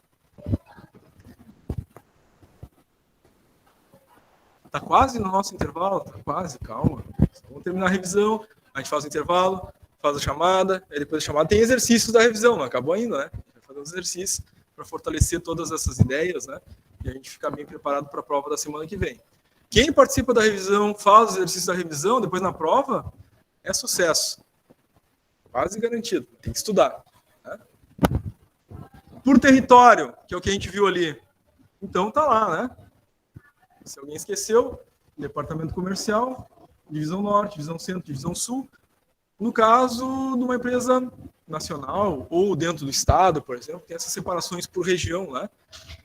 Tá quase no nosso intervalo? Tá quase, calma. Vamos terminar a revisão, a gente faz o intervalo, faz a chamada, aí depois da chamada tem exercícios da revisão, não acabou ainda, né? A gente vai fazer uns exercícios para fortalecer todas essas ideias, né? E a gente ficar bem preparado para a prova da semana que vem. Quem participa da revisão, faz os exercícios da revisão, depois na prova, é sucesso. Quase garantido. Tem que estudar. Né? Por território, que é o que a gente viu ali. Então tá lá, né? Se alguém esqueceu, departamento comercial, divisão norte, divisão centro, divisão sul. No caso de uma empresa nacional ou dentro do estado, por exemplo, tem essas separações por região, né?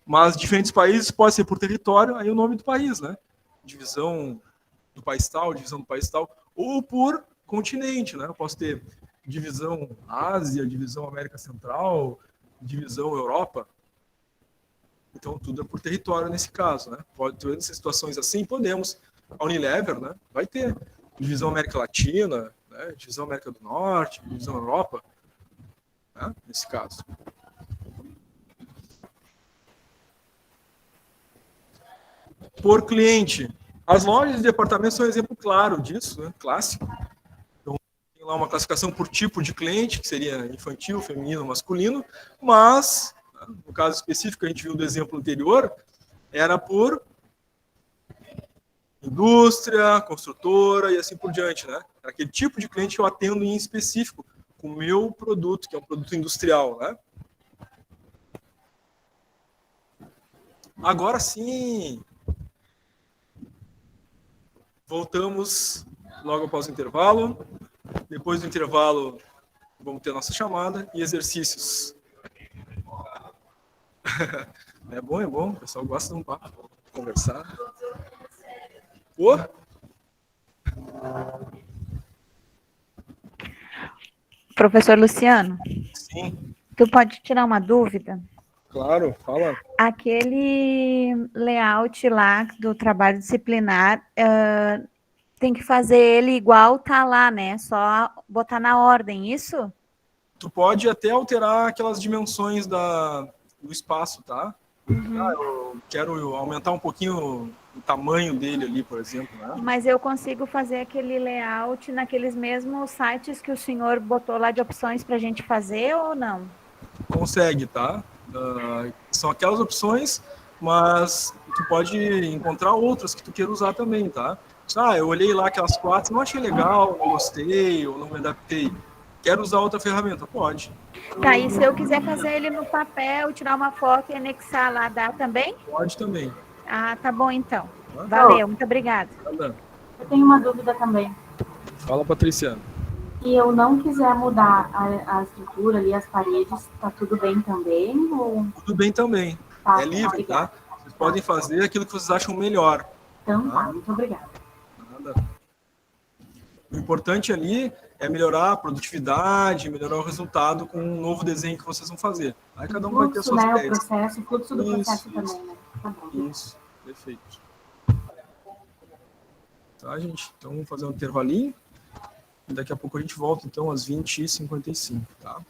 Mas diferentes países pode ser por território, aí o nome do país, né? Divisão do país tal, divisão do país tal, ou por continente, né? Eu posso ter divisão Ásia, divisão América Central, divisão Europa. Então, tudo é por território nesse caso, né? Pode ter situações assim, podemos. A Unilever, né? Vai ter divisão América Latina, né? Divisão América do Norte, divisão Europa, né? Nesse caso. Por cliente. As lojas de departamento são um exemplo claro disso, né? Clássico. Então, tem lá uma classificação por tipo de cliente, que seria infantil, feminino, masculino, mas, no caso específico, a gente viu do exemplo anterior, era por indústria, construtora e assim por diante, né? Era aquele tipo de cliente que eu atendo em específico com o meu produto, que é um produto industrial, né? Agora sim, voltamos logo após o intervalo. Depois do intervalo, vamos ter a nossa chamada e exercícios. É bom, o pessoal gosta de um papo, conversar. Ô? Professor Luciano, Sim, tu pode tirar uma dúvida? claro, fala. Aquele layout lá do trabalho disciplinar, tem que fazer ele igual tá lá, né? Só botar na ordem, isso? Tu pode até alterar aquelas dimensões do espaço, tá? Eu quero aumentar um pouquinho o tamanho dele ali, por exemplo, né? Mas eu consigo fazer aquele layout naqueles mesmos sites que o senhor botou lá de opções para a gente fazer ou não? Consegue, tá? São aquelas opções, mas tu pode encontrar outras que tu queira usar também, tá? Eu olhei lá aquelas 4, não achei legal, não gostei, ou não me adaptei. Quero usar outra ferramenta? Pode. Tá, e se eu quiser fazer ele no papel, tirar uma foto e anexar lá, dá também? Pode também. Ah, tá bom então. Valeu, muito obrigada. Nada. Eu tenho uma dúvida também. Fala, Patricia. Se eu não quiser mudar a estrutura ali, as paredes, tá tudo bem também? Ou... Tudo bem também. Tá, é livre, tá? Vocês podem fazer aquilo que vocês acham melhor. Então tá, muito obrigada. Nada. O importante ali é melhorar a produtividade, melhorar o resultado com um novo desenho que vocês vão fazer. Aí cada um vai ter suas ideias. O fluxo do processo também, né? Tá bom. Isso, perfeito. Tá, gente? Então, vamos fazer um intervalinho. E daqui a pouco a gente volta, então, às 20h55, tá?